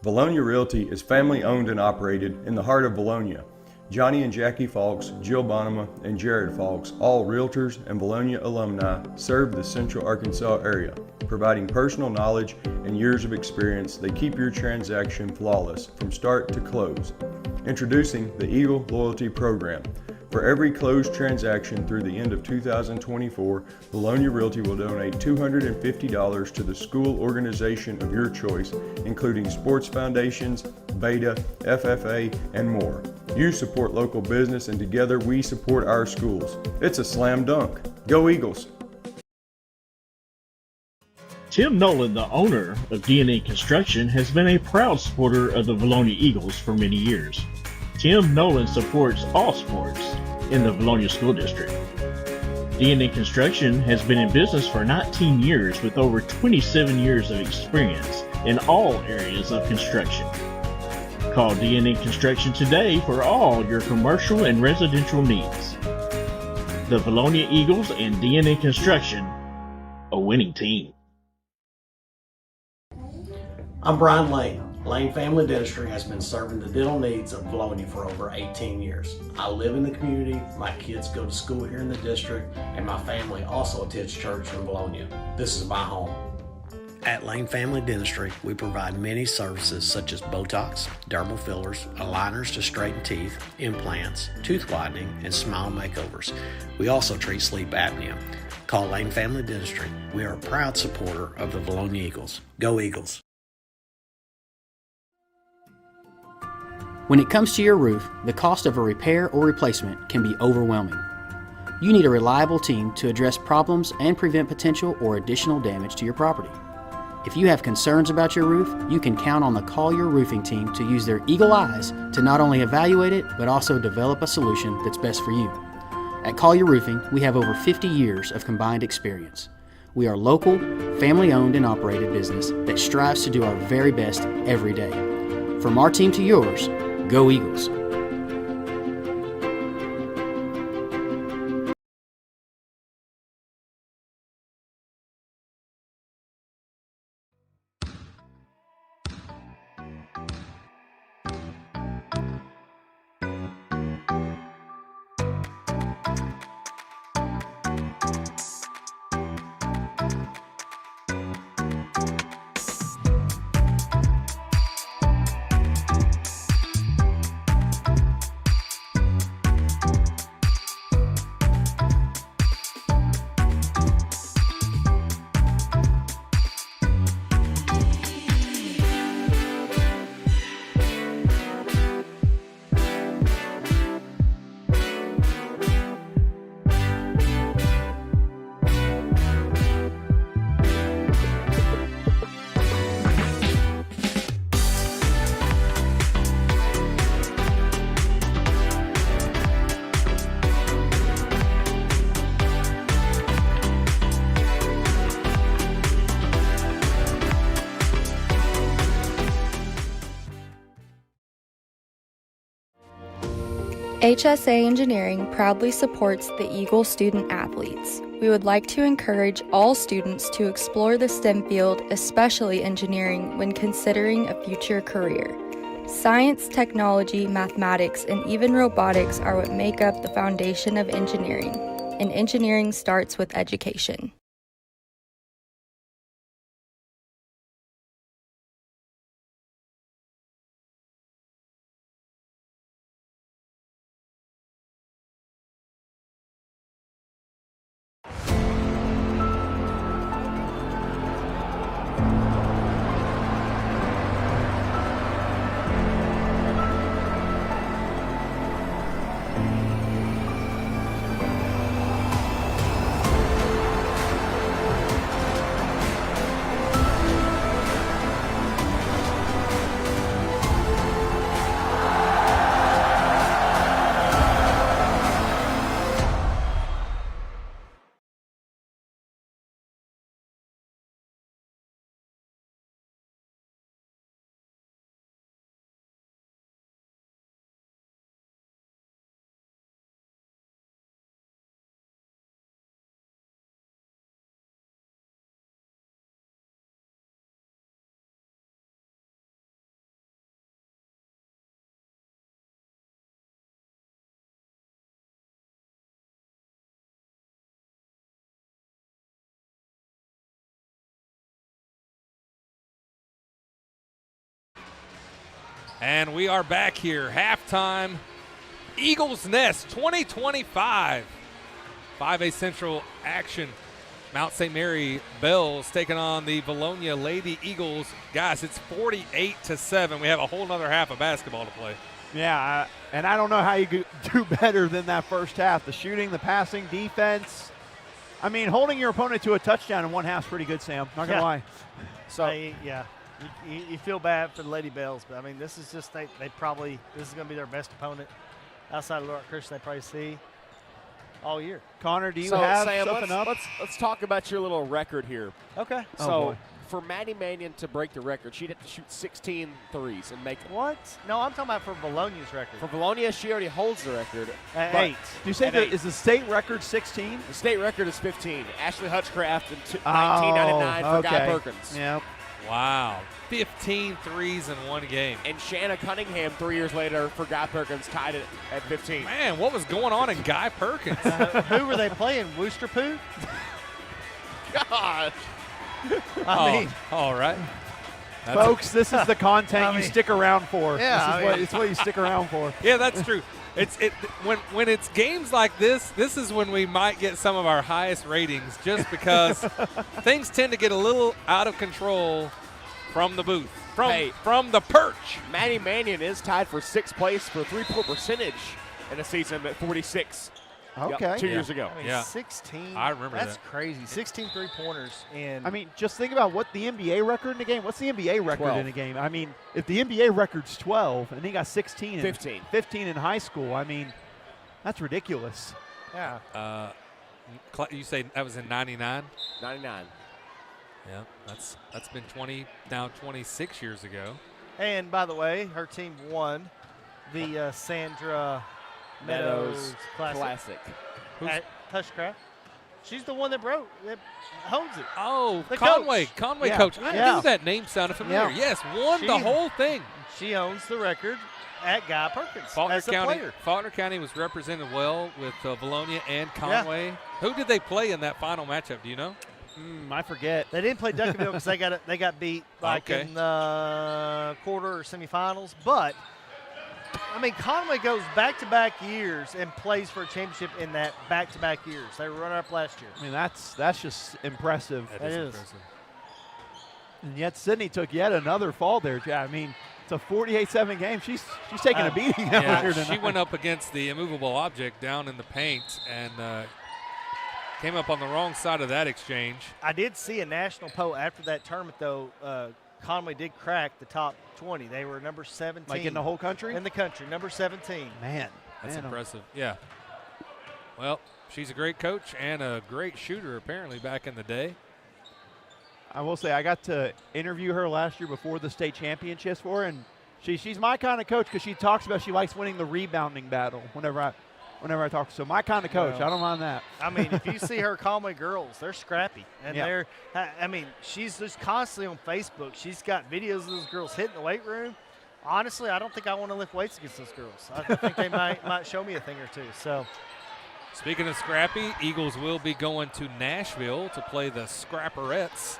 Vilonia Realty is family owned and operated in the heart of Vilonia. Johnny and Jackie Falks, Jill Bonema, and Jared Falks, all realtors and Vilonia alumni, serve the Central Arkansas area. Providing personal knowledge and years of experience, they keep your transaction flawless from start to close. Introducing the Eagle Loyalty Program. For every closed transaction through the end of 2024, Vilonia Realty will donate $250 to the school organization of your choice, including sports foundations, Beta, FFA, and more. You support local business, and together we support our schools. It's a slam dunk. Go Eagles! Tim Nolan, the owner of D&A Construction, has been a proud supporter of the Vilonia Eagles for many years. Tim Nolan supports all sports in the Vilonia School District. D&A Construction has been in business for 19 years with over 27 years of experience in all areas of construction. Call D&A Construction today for all your commercial and residential needs. The Vilonia Eagles and D&A Construction, a winning team. I'm Brian Lane. Lane Family Dentistry has been serving the dental needs of Vilonia for over 18 years. I live in the community, my kids go to school here in the district, and my family also attends church in Vilonia. This is my home. At Lane Family Dentistry, we provide many services such as Botox, dermal fillers, aligners to straighten teeth, implants, tooth whitening, and smile makeovers. We also treat sleep apnea. Call Lane Family Dentistry. We are a proud supporter of the Vilonia Eagles. Go Eagles! When it comes to your roof, the cost of a repair or replacement can be overwhelming. You need a reliable team to address problems and prevent potential or additional damage to your property. If you have concerns about your roof, you can count on the Collier Roofing team to use their eagle eyes to not only evaluate it, but also develop a solution that's best for you. At Collier Roofing, we have over 50 years of combined experience. We are local, family-owned and operated business that strives to do our very best every day. From our team to yours, go Eagles! HSA Engineering proudly supports the Eagle student athletes. We would like to encourage all students to explore the STEM field, especially engineering, when considering a future career. Science, technology, mathematics, and even robotics are what make up the foundation of engineering, and engineering starts with education. And we are back here, halftime. Eagles Nest 2025. 5A Central action. Mount St. Mary Bells taking on the Vilonia Lady Eagles. Guys, it's 48-7. We have a whole nother half of basketball to play. Yeah, and I don't know how you could do better than that first half. The shooting, the passing, defense. I mean, holding your opponent to a touchdown in one half is pretty good, Sam. Not going to lie. So, you feel bad for the Lady Bells, but I mean, this is just this is going to be their best opponent outside of Lawrence Christian they probably see all year. Connor, do you have Sam, something up? Let's talk about your little record here. Okay. So for Maddie Mannion to break the record, she'd have to shoot 16 threes and make it. What? No, I'm talking about for Bologna's record. For Bologna, she already holds the record. At 8. Do you say is the state record 16? The state record is 15. Ashley Hutchcraft in 1999 for Guy Perkins. Yep. Wow. 15 threes in one game. And Shanna Cunningham 3 years later for Guy Perkins tied it at 15. Man, what was going on in Guy Perkins? Who were they playing? Wooster Poo? Gosh. I mean, all right. Folks, this is the content you stick around for. Yeah, it's what you stick around for. Yeah, that's true. When it's games like this is when we might get some of our highest ratings, just because things tend to get a little out of control from the booth, from the perch. Maddie Mannion is tied for 6th place for three-point percentage in a season at 46. Okay. 2 years ago. I mean, 16. I remember that's that. crazy. 16 3-pointers. I mean, just think about what the NBA record in a game. What's the NBA record 12. in a game? I mean, if the NBA record's 12 and he got 16 15. 15 in high school, I mean, that's ridiculous. Yeah. You say that was in 99? 99. Yeah, that's been 26 years ago. And by the way, her team won the Sandra Meadows Classic. At Hushcraft. She's the one that holds it. Oh, the Conway coach. coach. I knew that name sounded familiar. Yeah. Yes, won the whole thing. She owns the record at Guy Perkins as a player. Faulkner County was represented well with Vilonia and Conway. Yeah. Who did they play in that final matchup? Do you know? I forget. They didn't play Duncanville because they got beat in the quarter or semifinals. But I mean, Conway goes back-to-back years and plays for a championship in that back-to-back years. They were runner-up last year. I mean, that's just impressive. That is impressive. And yet Sydney took yet another fall there. I mean, it's a 48-7 game. She's taking a beating out here tonight. She went up against the immovable object down in the paint and came up on the wrong side of that exchange. I did see a national poll after that tournament, though. Conway did crack the top 20. They were number 17. Like in the whole country? In the country, number 17. Man. That's impressive. Yeah. Well, she's a great coach and a great shooter, apparently, back in the day. I will say I got to interview her last year before the state championships for her, and She's my kind of coach because she talks about she likes winning the rebounding battle whenever I talk. So my kind of coach, I don't mind that. I mean, if you see her Conway girls, they're scrappy. And she's just constantly on Facebook. She's got videos of those girls hitting the weight room. Honestly, I don't think I want to lift weights against those girls. I think they might show me a thing or two. So, speaking of scrappy, Eagles will be going to Nashville to play the Scrapperettes.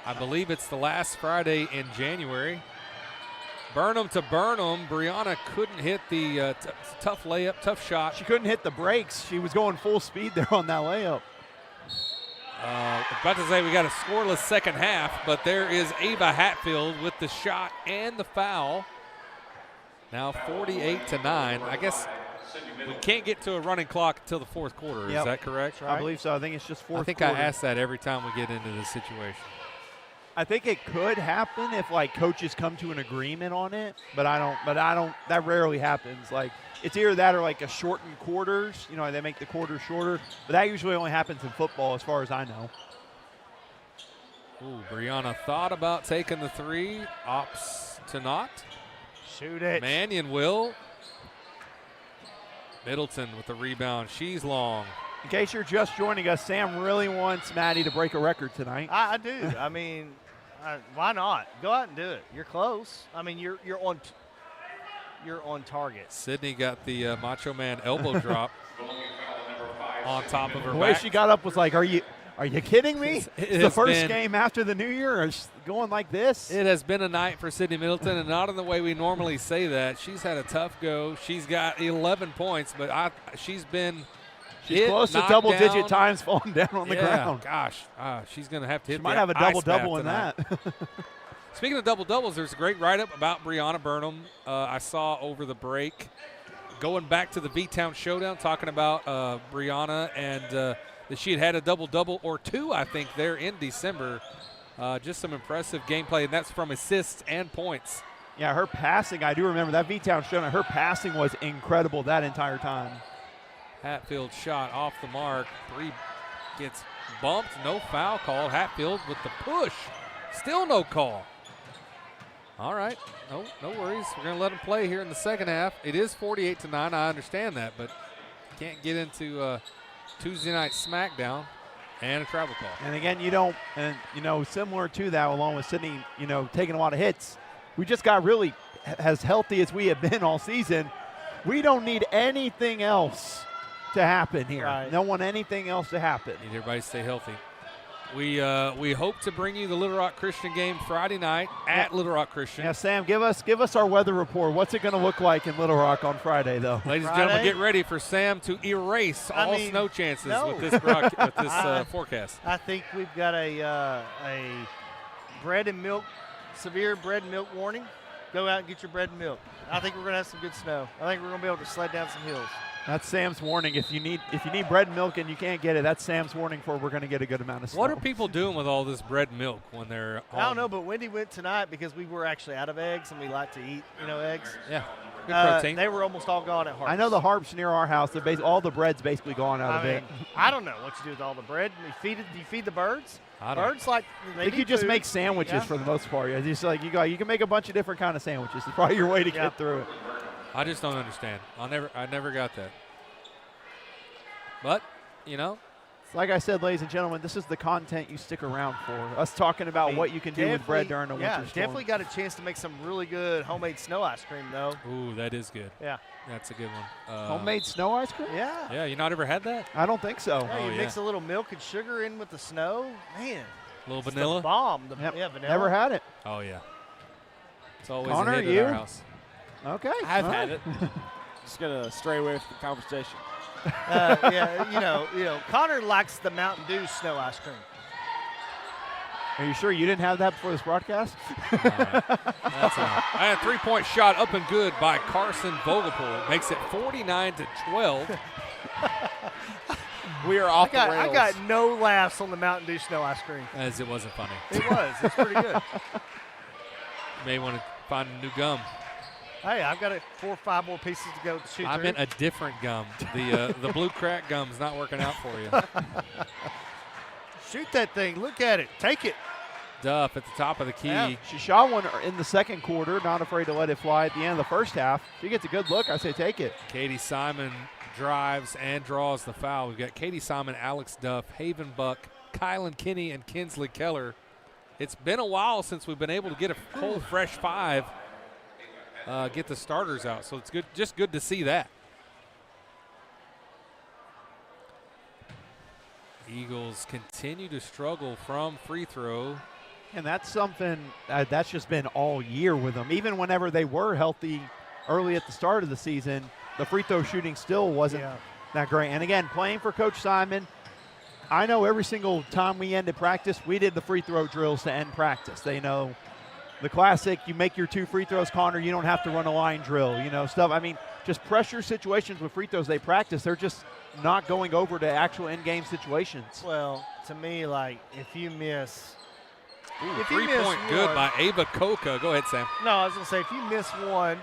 I believe it's the last Friday in January. Burnham to Burnham. Brianna couldn't hit the tough layup, tough shot. She couldn't hit the brakes. She was going full speed there on that layup. About to say we got a scoreless second half, but there is Ava Hatfield with the shot and the foul. Now 48-9. I guess we can't get to a running clock until the fourth quarter. Is that correct? Right. I believe so. I think it's just fourth quarter. I ask that every time we get into this situation. I think it could happen if like coaches come to an agreement on it, but I don't. That rarely happens. Like it's either that or like a shortened quarters. You know, they make the quarters shorter, but that usually only happens in football, as far as I know. Ooh, Brianna thought about taking the three, opts to not. Shoot it. Mannion will. Middleton with the rebound. She's long. In case you're just joining us, Sam really wants Maddie to break a record tonight. I do. I mean, why not? Go out and do it. You're close. I mean, you're on target. Sydney got the Macho Man elbow drop on top of her The way back. she got up was like, "Are you kidding me?" It's the first game after the new year, or going like this. It has been a night for Sydney Middleton, and not in the way we normally say that. She's had a tough go. She's got 11 points, but she's been. She's close to double-digit times falling down on the ground. Gosh, she's going to have to hit. She might have a double-double in that. Speaking of double-doubles, there's a great write-up about Brianna Burnham I saw over the break. Going back to the V-Town Showdown, talking about Brianna and that she had a double-double or two, I think, there in December. Just some impressive gameplay, and that's from assists and points. Yeah, her passing, I do remember that V-Town Showdown. Her passing was incredible that entire time. Hatfield shot off the mark. Bree gets bumped. No foul called. Hatfield with the push. Still no call. All right. No worries. We're going to let them play here in the second half. It is 48-9. I understand that, but can't get into Tuesday night SmackDown and a travel call. And again, similar to that, along with Sydney, taking a lot of hits, we just got really as healthy as we have been all season. We don't need anything else to happen here. Right. Don't want anything else to happen. Need everybody to stay healthy. We hope to bring you the Little Rock Christian game Friday night at Little Rock Christian. Yeah, Sam, give us our weather report. What's it going to look like in Little Rock on Friday, though? Ladies and gentlemen, get ready for Sam to erase all snow chances with this forecast. I think we've got a severe bread and milk warning. Go out and get your bread and milk. I think we're going to have some good snow. I think we're going to be able to sled down some hills. That's Sam's warning. If you need bread and milk and you can't get it, that's Sam's warning for we're going to get a good amount of snow. What are people doing with all this bread and milk when they're home? I don't know, but Wendy went tonight because we were actually out of eggs and we like to eat, eggs. Yeah, good protein. They were almost all gone at Harps. I know the Harps near our house. All the bread's basically gone out of it. I don't know what you do with all the bread. Do you feed the birds? Birds I think you just make sandwiches for the most part. It's just like you can make a bunch of different kind of sandwiches. It's probably your way to get through it. I just don't understand. I never got that. But, like I said, ladies and gentlemen, this is the content you stick around for. Us talking about what you can do with bread during a winter storm. Definitely got a chance to make some really good homemade snow ice cream, though. Ooh, that is good. Yeah. That's a good one. Homemade snow ice cream? Yeah. Yeah, you not ever had that? I don't think so. Yeah, you mix a little milk and sugar in with the snow. Man. A little vanilla? The bomb. Vanilla. Never had it. Oh, yeah. It's always Connor, a hit at our house. Okay. I've had it. Just going to stray away from the conversation. Connor likes the Mountain Dew snow ice cream. Are you sure you didn't have that before this broadcast? That's enough. A 3-point shot up and good by Carson Vogelpool. Makes it 49-12. We are off the rails. I got no laughs on the Mountain Dew snow ice cream. As it wasn't funny. It was. It's pretty good. You may want to find a new gum. Hey, I've got 4 or 5 more pieces to go to shoot I through. meant a different gum. The blue crack gum's not working out for you. Shoot that thing. Look at it. Take it. Duff at the top of the key. Yeah, she shot one in the second quarter, not afraid to let it fly at the end of the first half. She gets a good look, I say take it. Katie Simon drives and draws the foul. We've got Katie Simon, Alex Duff, Haven Buck, Kylan Kinney, and Kinsley Keller. It's been a while since we've been able to get a whole fresh 5, get the starters out. So it's good, just good to see that. Eagles continue to struggle from free throw. And that's something that's just been all year with them. Even whenever they were healthy early at the start of the season, the free throw shooting still wasn't that great. And again, playing for Coach Simon, I know every single time we ended practice, we did the free throw drills to end practice. They know the classic, you make your 2 free throws, Connor, you don't have to run a line drill, stuff. I mean, just pressure situations with free throws they practice, they're just not going over to actual in-game situations. Well, to me, like, if you miss – Ooh, 3-point good by Ava Coca. Go ahead, Sam. No, I was going to say, if you miss one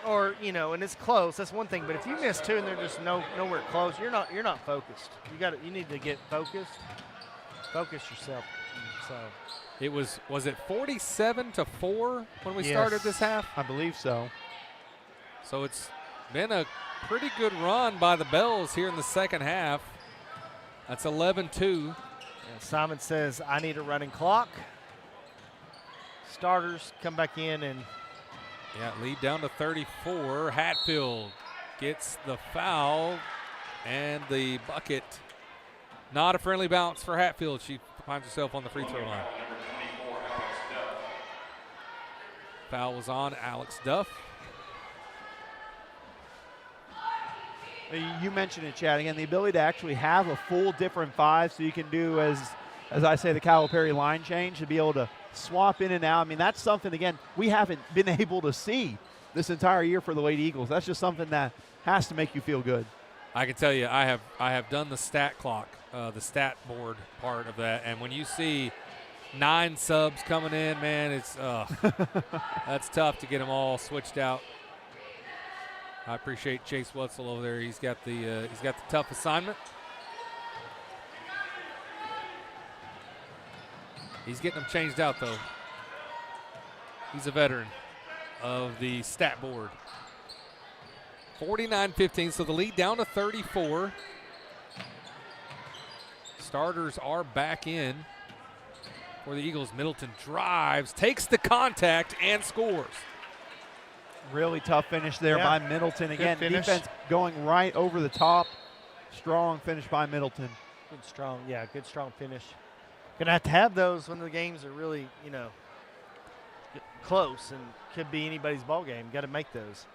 or, and it's close, that's one thing. But if you miss 2 and they're just nowhere close, you're not focused. You need to get focused. Focus yourself. So it was it 47-4 when we started this half? I believe so. So it's been a pretty good run by the Bells here in the second half. That's 11-2. Simon says, I need a running clock. Starters come back in and. Yeah, lead down to 34. Hatfield gets the foul and the bucket. Not a friendly bounce for Hatfield. She finds herself on the free throw line. Foul was on Alex Duff. You mentioned it, Chad, again, the ability to actually have a full different 5 so you can do, as I say, the Calipari line change, to be able to swap in and out. I mean, that's something, again, we haven't been able to see this entire year for the Lady Eagles. That's just something that has to make you feel good. I can tell you, I have done the stat clock, the stat board part of that, and when you see 9 subs coming in, man, it's that's tough to get them all switched out. I appreciate Chase Wetzel over there. He's got the tough assignment. He's getting them changed out though. He's a veteran of the stat board. 49-15, so the lead down to 34. Starters are back in for the Eagles. Middleton drives, takes the contact, and scores. Really tough finish there by Middleton. Again, defense going right over the top. Strong finish by Middleton. Good strong finish. Gonna have those when the games are really, close and could be anybody's ball game. Got to make those.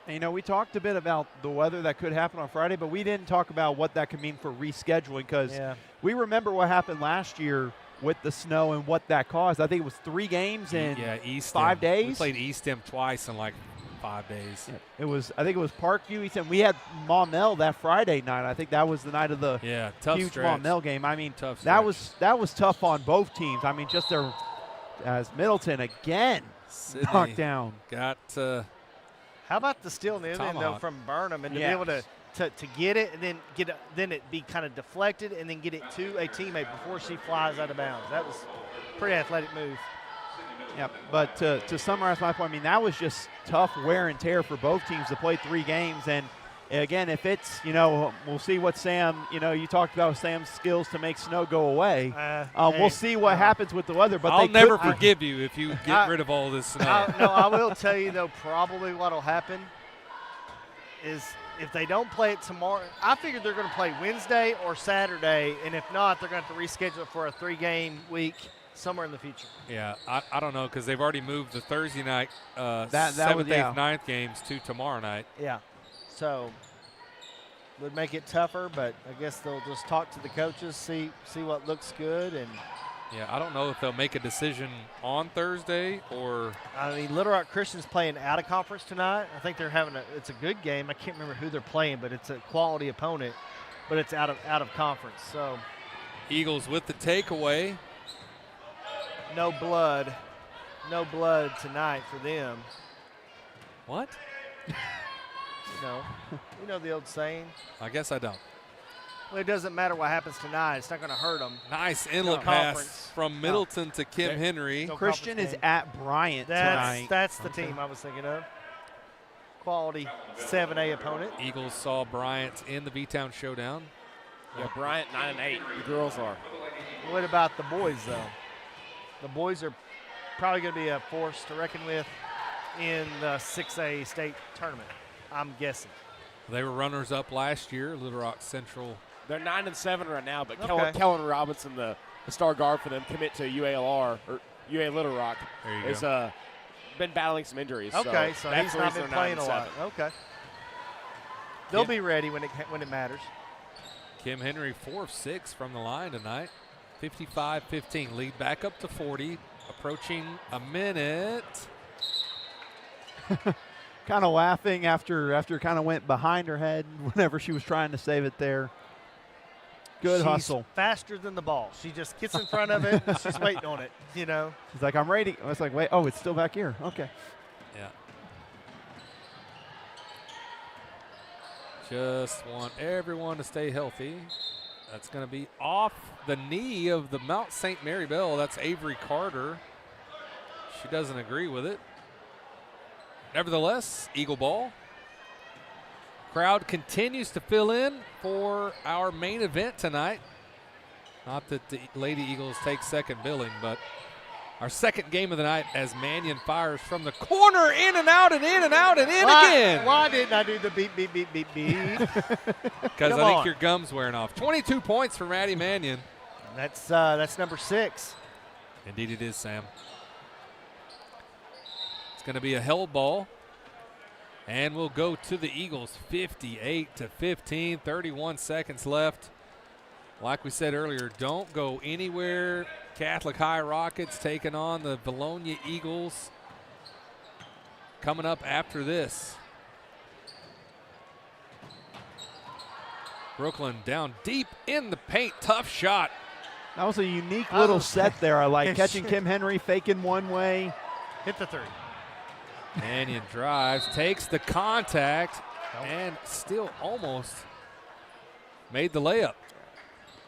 And, we talked a bit about the weather that could happen on Friday, but we didn't talk about what that could mean for rescheduling, because we remember what happened last year with the snow and what that caused. I think it was 3 games in 5 days. We played East End twice in like 5 days. Yeah, I think it was Parkview, East End. We had Maumelle that Friday night. I think that was the night of the huge Maumelle game. I mean, that was tough on both teams. I mean, just there as Middleton again knocked down. Got how about the steal in though from Burnham and to be able to get it and then it be kind of deflected and then get it to a teammate before she flies out of bounds. That was a pretty athletic move. Yeah, but to summarize my point, I mean, that was just tough wear and tear for both teams to play 3 games. And, again, if it's, we'll see what Sam, you talked about Sam's skills to make snow go away. We'll see what happens with the weather. But I'll never forgive you if you get rid of all this snow. I will tell you, though, probably what will happen is if they don't play it tomorrow, I figured they're going to play Wednesday or Saturday, and if not, they're going to have to reschedule it for a 3-game week somewhere in the future. Yeah, I don't know, because they've already moved the Thursday night 7th, 8th, 9th games to tomorrow night. Yeah, so would make it tougher, but I guess they'll just talk to the coaches, see what looks good. And yeah, I don't know if they'll make a decision on Thursday or. I mean, Little Rock Christian's playing out of conference tonight. I think they're having it's a good game. I can't remember who they're playing, but it's a quality opponent, but it's out of conference. So Eagles with the takeaway. No blood tonight for them. What? You know the old saying. I guess I don't. Well, it doesn't matter what happens tonight. It's not going to hurt them. Nice inlet pass from Middleton to Kim Henry. Christian is at Bryant tonight. That's the team I was thinking of. Quality 7A opponent. Eagles saw Bryant in the V-Town showdown. Yeah, Bryant 9-8. The girls are. What about the boys, though? The boys are probably going to be a force to reckon with in the 6A state tournament, I'm guessing. They were runners-up last year, Little Rock Central. They're 9-7 right now, but Kellen Robinson, the star guard for them, commit to UALR or UA Little Rock, is been battling some injuries. Okay, so that's he's not been playing a lot. Okay. They'll be ready when it matters. Kim Henry 4 of 6 from the line tonight. 55-15. Lead back up to 40. Approaching a minute. Kind of laughing after kind of went behind her head whenever she was trying to save it there. Good hustle. She's faster than the ball. She just gets in front of it. And she's waiting on it, you know. She's like, I'm ready. I was like, wait, oh, it's still back here. Okay. Yeah. Just want everyone to stay healthy. That's going to be off the knee of the Mount St. Mary Bell. That's Avery Carter. She doesn't agree with it. Nevertheless, Eagle ball. Crowd continues to fill in for our main event tonight. Not that the Lady Eagles take second billing, but our second game of the night as Mannion fires from the corner, in and out and in and out and in again. Why didn't I do the beep, beep, beep, beep, beep? Because I think your gum's wearing off. 22 points for Maddie Mannion. That's number 6. Indeed it is, Sam. It's going to be a held ball. And we'll go to the Eagles, 58-15, 31 seconds left. Like we said earlier, don't go anywhere. Catholic High Rockets taking on the Vilonia Eagles. Coming up after this. Brooklyn down deep in the paint. Tough shot. That was a unique little set there. I like catching Kim Henry, faking one way. Hit the 3. Mannion drives, takes the contact, and still almost made the layup.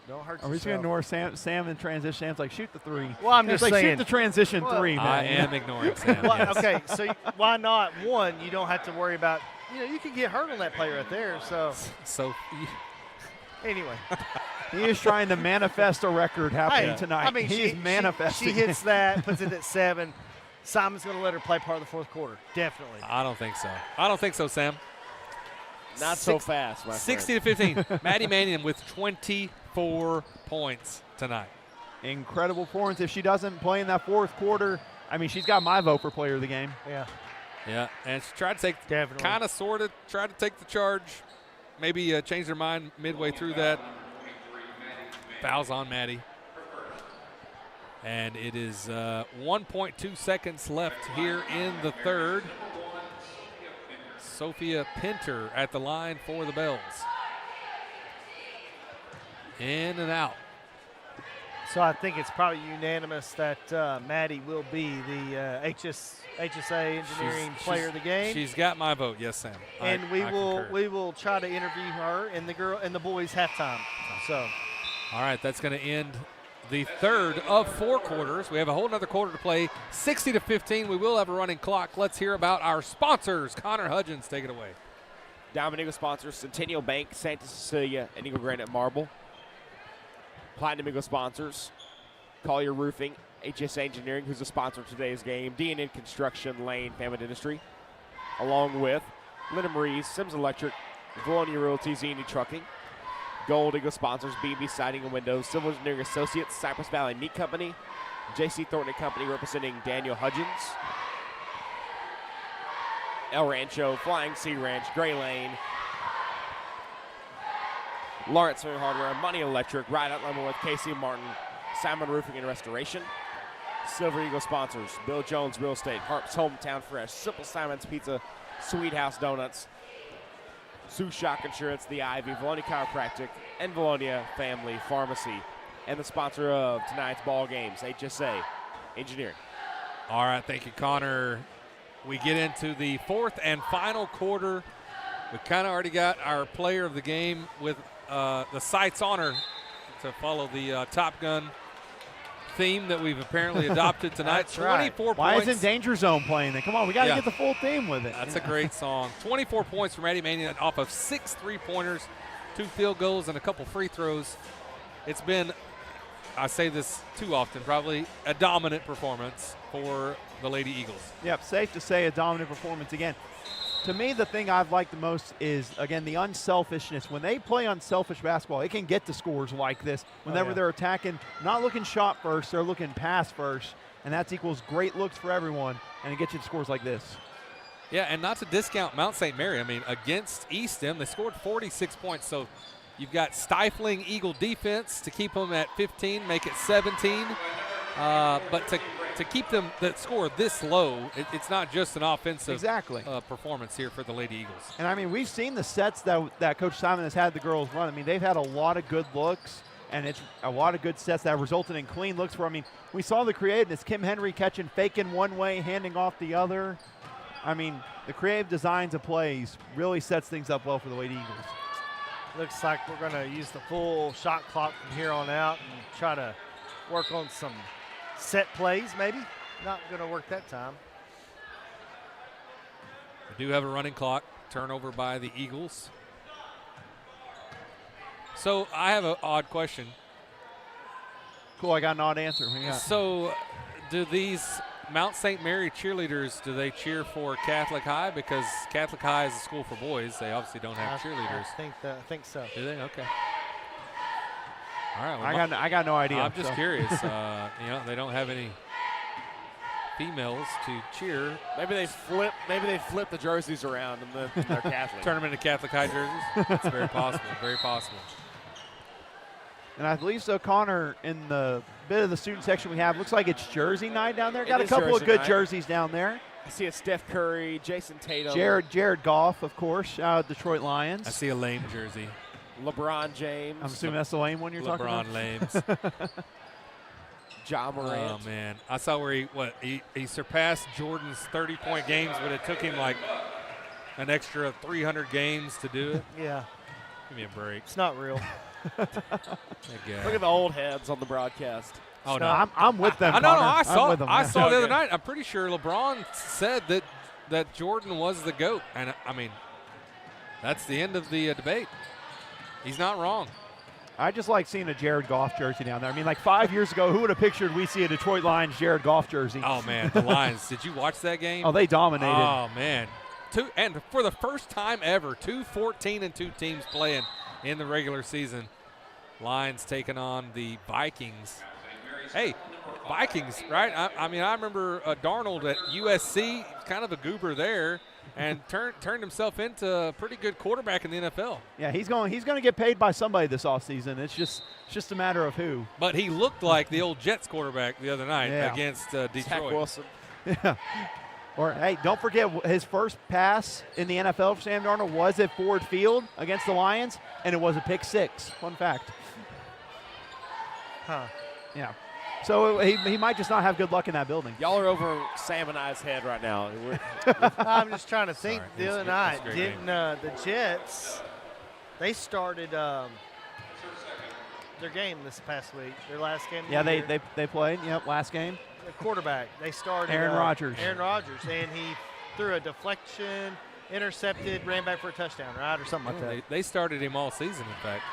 Don't hurt Are we just going to ignore Sam in transition? Sam's like, shoot the 3. Well, I'm just saying. Shoot the transition 3, man. I am ignoring Sam. Well, yes. Okay, so why not? One, you don't have to worry about, you can get hurt on that play right there. So anyway. He is trying to manifest a record happening tonight. I mean, he's manifesting. She hits that, puts it at 7. Simon's going to let her play part of the fourth quarter. Definitely. I don't think so. I don't think so, Sam. Not so fast, my friend. 60-15. Maddie Mannion with 24 points tonight. Incredible performance. If she doesn't play in that fourth quarter, I mean, she's got my vote for player of the game. Yeah. Yeah, and she tried to take, kind of, sort of, tried to take the charge. Maybe change their mind midway through that. Fouls on Maddie. And it is 1.2 seconds left here in the third. Sophia Pinter at the line for the Bells. In and out. So I think it's probably unanimous that Maddie will be the HSA Engineering Player of the Game. She's got my vote, yes, Sam. And we will try to interview her in the boys halftime. So, all right, that's going to end the third of 4 quarters. We have a whole other quarter to play. 60-15. We will have a running clock. Let's hear about our sponsors. Connor Hudgens, take it away. Diamond Eagle sponsors Centennial Bank, Santa Cecilia, and Eagle Granite Marble. Platinum Eagle sponsors Collier Roofing, HSA Engineering, who's a sponsor of today's game, D&N Construction, Lane Family Dentistry, along with Linda Marie's, Sims Electric, Vilonia Realty, Zini Trucking. Gold Eagle sponsors B&B Siding and Windows, Civil Engineering Associates, Cypress Valley Meat Company, J.C. Thornton & Company representing Daniel Hudgens, El Rancho, Flying Sea Ranch, Gray Lane, Lawrence Family Hardware, Money Electric, Ride Out Lemon with Casey Martin, Simon Roofing and Restoration. Silver Eagle sponsors Bill Jones Real Estate, Harp's Hometown Fresh, Simple Simon's Pizza, Sweet House Donuts, Sioux Shock Insurance, The Ivy, Vilonia Chiropractic, and Vilonia Family Pharmacy. And the sponsor of tonight's ball games, HSA Engineering. All right, thank you, Connor. We get into the fourth and final quarter. We kind of already got our player of the game with the sights on her to follow the Top Gun theme that we've apparently adopted tonight. That's 24 right. points. Why isn't Danger Zone playing then? Come on, we got to get the full theme with it. That's a great song. 24 points from Eddie Manning off of 6 3-pointers, 2 field goals, and a couple free throws. It's been, I say this too often, probably a dominant performance for the Lady Eagles. Yep, safe to say a dominant performance again. To me, the thing I've liked the most is, again, the unselfishness. When they play unselfish basketball, it can get to scores like this. Whenever they're attacking, not looking shot first, they're looking pass first, and that equals great looks for everyone, and it gets you to scores like this. Yeah, and not to discount Mount St. Mary. I mean, against Easton, they scored 46 points, so you've got stifling Eagle defense to keep them at 15, make it 17. But to keep them that score this low, it's not just an offensive performance here for the Lady Eagles. And, I mean, we've seen the sets that Coach Simon has had the girls run. I mean, they've had a lot of good looks, and it's a lot of good sets that have resulted in clean looks for, I mean, we saw the creativeness. Kim Henry catching, faking one way, handing off the other. I mean, the creative designs of plays really sets things up well for the Lady Eagles. Looks like we're going to use the full shot clock from here on out and try to work on some set plays, maybe. Not going to work that time. We do have a running clock. Turnover by the Eagles. So I have an odd question. Cool, I got an odd answer. So do these Mount St. Mary cheerleaders, do they cheer for Catholic High? Because Catholic High is a school for boys. They obviously don't have cheerleaders. I think so. Do they? Okay. All right. Well, I got no idea. I'm just curious. They don't have any females to cheer. Maybe they flip the jerseys around and they're Catholic. Turn them into Catholic High jerseys. That's very possible. Very possible. And I believe so, Connor, in the bit of the student section we have, looks like it's jersey night down there. Got a couple of good jerseys down there. I see a Steph Curry, Jason Tatum. Jared Goff, of course, out of Detroit Lions. I see a lame jersey. LeBron James. I'm assuming that's the lame one you're talking about? LeBron Lames. Ja Morant. Oh, man. I saw where he surpassed Jordan's 30-point games, but it took him like an extra 300 games to do it. Yeah. Give me a break. It's not real. Look at the old heads on the broadcast. Oh, no. I'm with them, Connor. I saw the other night. I'm pretty sure LeBron said that Jordan was the GOAT. And, I mean, that's the end of the debate. He's not wrong. I just like seeing a Jared Goff jersey down there. I mean, like 5 years ago, who would have pictured we see a Detroit Lions Jared Goff jersey? Oh, man, the Lions. Did you watch that game? Oh, they dominated. Oh, man. And for the first time ever, 2 14-2 teams playing in the regular season. Lions taking on the Vikings. Hey, Vikings, right? I mean, I remember Darnold at USC, kind of a goober there, and turned himself into a pretty good quarterback in the NFL. Yeah, he's going to get paid by somebody this offseason. It's just a matter of who. But he looked like the old Jets quarterback the other night against Detroit. Zach Wilson. Yeah. Or, hey, don't forget his first pass in the NFL for Sam Darnold was at Ford Field against the Lions, and it was a pick six. Fun fact. Huh. Yeah. So he might just not have good luck in that building. Y'all are over Sam and I's head right now. I'm just trying to think. Sorry, the other night, didn't the Jets, they started their game this past week, their last game. Yeah, they played. Yep, last game. The quarterback, they started Aaron Rodgers. Aaron Rodgers, and he threw a deflection, intercepted, ran back for a touchdown, right, or something like that. They started him all season, in fact.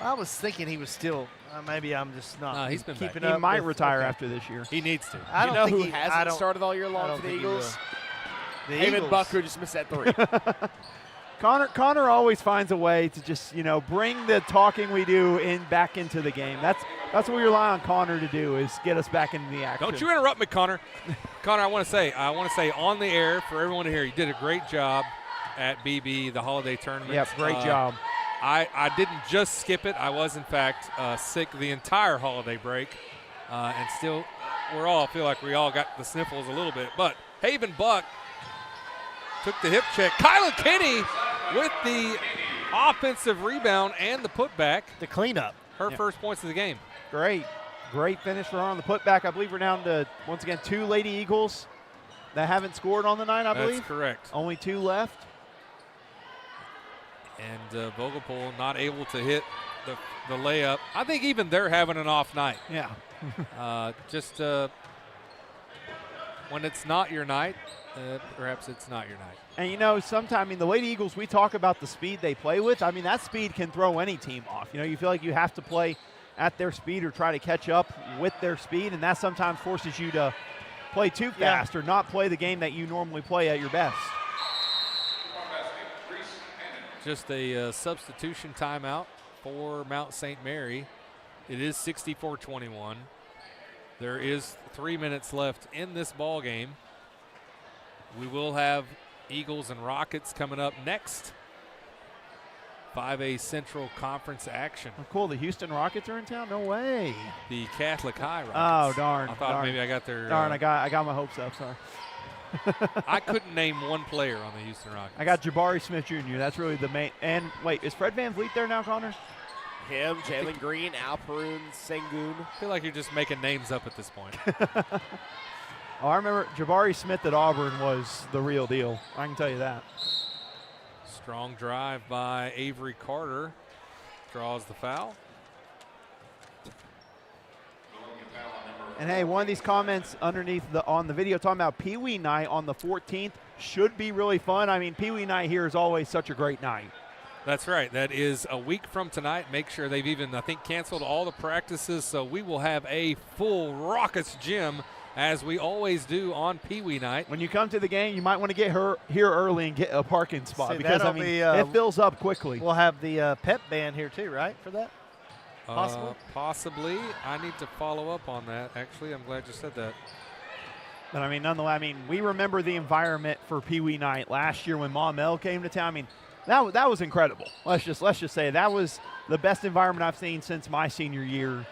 I was thinking he was still. Maybe I'm just not. No, he's been keeping back. up. He might retire after this year. He needs to. I don't think who hasn't started all year long for the Eagles? David Bucker just missed that 3. Connor always finds a way to just bring the talking we do back into the game. That's what we rely on Connor to do, is get us back into the action. Don't you interrupt me, Connor. Connor, I want to say on the air for everyone to hear, you did a great job at BB, the holiday tournament. Yep, great job. I didn't just skip it. I was, in fact, sick the entire holiday break. And still, feel like we all got the sniffles a little bit. But Haven Buck took the hip check. Kylan Kinney with the offensive rebound and the putback. The cleanup. Her first points of the game. Great finish for her on the putback. I believe we're down to, once again, 2 Lady Eagles that haven't scored on the night, I believe. That's correct. Only 2 left. And Vogelpohl not able to hit the layup. I think even they're having an off night. Yeah. Just when it's not your night, perhaps it's not your night. And, sometimes, the Lady Eagles, we talk about the speed they play with. That speed can throw any team off. You feel like you have to play at their speed or try to catch up with their speed, and that sometimes forces you to play too fast or not play the game that you normally play at your best. Just a substitution timeout for Mount St. Mary. It is 64-21. There is 3 minutes left in this ball game. We will have Eagles and Rockets coming up next. 5A Central Conference action. Oh, cool. The Houston Rockets are in town? No way. The Catholic High Rockets. Oh, darn. I thought maybe I got their. Darn, I got my hopes up. Sorry. I couldn't name one player on the Houston Rockets. I got Jabari Smith Jr. That's really the main. And wait, is Fred Van Vliet there now, Connor? Him, Jalen Green, Alperoon, Sengun. I feel like you're just making names up at this point. I remember Jabari Smith at Auburn was the real deal. I can tell you that. Strong drive by Avery Carter. Draws the foul. And hey, one of these comments underneath on the video talking about Pee Wee night on the 14th should be really fun. Pee Wee night here is always such a great night. That's right. That is a week from tonight. Make sure they've even, I think, canceled all the practices, so we will have a full Rockets gym as we always do on Pee Wee night. When you come to the game, you might want to get here early and get a parking spot because, it fills up quickly. We'll have the pep band here too, right, for that? Possibly? Possibly. I need to follow up on that, actually. I'm glad you said that. But, nonetheless, we remember the environment for Pee Wee night last year when Ma Mel came to town. That was incredible. Let's just say that was the best environment I've seen since my senior year.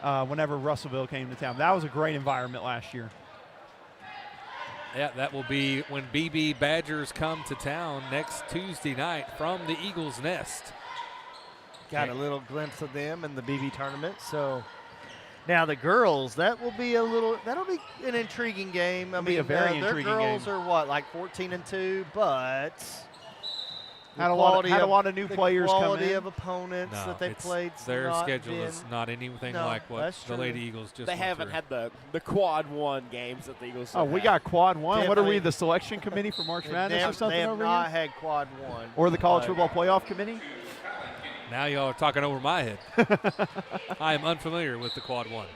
Whenever Russellville came to town, that was a great environment last year. Yeah, that will be when BB Badgers come to town next Tuesday night from the Eagles Nest. Got a little glimpse of them in the BB tournament. So now the girls, that'll be an intriguing game. It'll be a very intriguing game. Their girls are what, like 14-2, but had a lot of new players come in. The quality of opponents that they played. Their schedule is not anything like what the Lady Eagles just They haven't had the quad one games that the Eagles we got quad one. Definitely. What are we, the selection committee for March Madness or something over here? They have not had quad one. Or the college football playoff committee? Now y'all are talking over my head. I am unfamiliar with the quad one.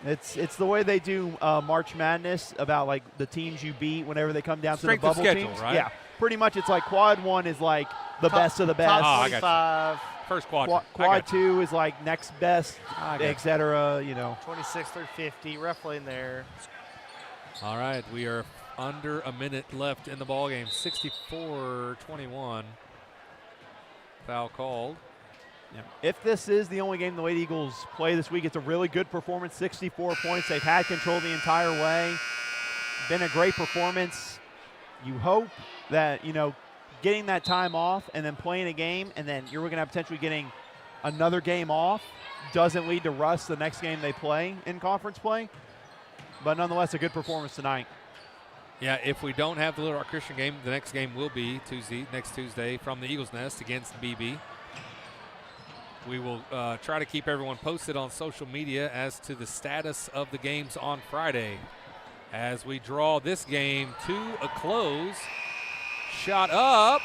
It's the way they do March Madness about like the teams you beat whenever they come down Strength to the bubble of schedule, teams. right? Yeah, pretty much it's like quad one is like the best of the best. Top 25. First quad. Quad two is like next best, etc. 26 through 50, roughly in there. All right, we are under a minute left in the ball game. 64-21. Foul called. Yeah. If this is the only game the Lady Eagles play this week, it's a really good performance, 64 points. They've had control the entire way. Been a great performance. You hope that, getting that time off and then playing a game and then you're going to have potentially getting another game off doesn't lead to rust the next game they play in conference play. But nonetheless, a good performance tonight. Yeah, if we don't have the Little Rock Christian game, the next game will be next Tuesday from the Eagles Nest against BB. We will try to keep everyone posted on social media as to the status of the games on Friday. As we draw this game to a close, shot up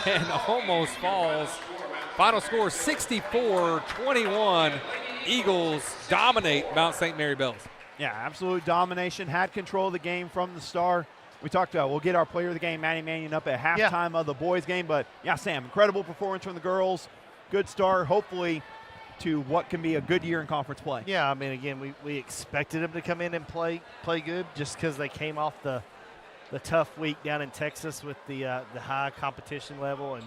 and almost falls. Final score 64-21. Eagles dominate Mount St. Mary Bells. Yeah, absolute domination. Had control of the game from the start. We talked about we'll get our player of the game, Maddie Mannion, up at halftime of the boys' game. But, yeah, Sam, incredible performance from the girls. Good start, hopefully, to what can be a good year in conference play. Yeah, again, we expected them to come in and play good just because they came off the tough week down in Texas with the high competition level. And,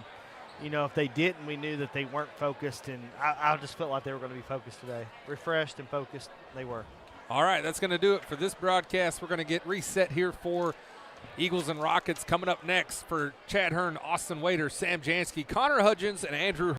if they didn't, we knew that they weren't focused. And I just felt like they were going to be focused today. Refreshed and focused, they were. All right, that's going to do it for this broadcast. We're going to get reset here for Eagles and Rockets coming up next for Chad Hearn, Austin Wader, Sam Jansky, Connor Hudgens, and Andrew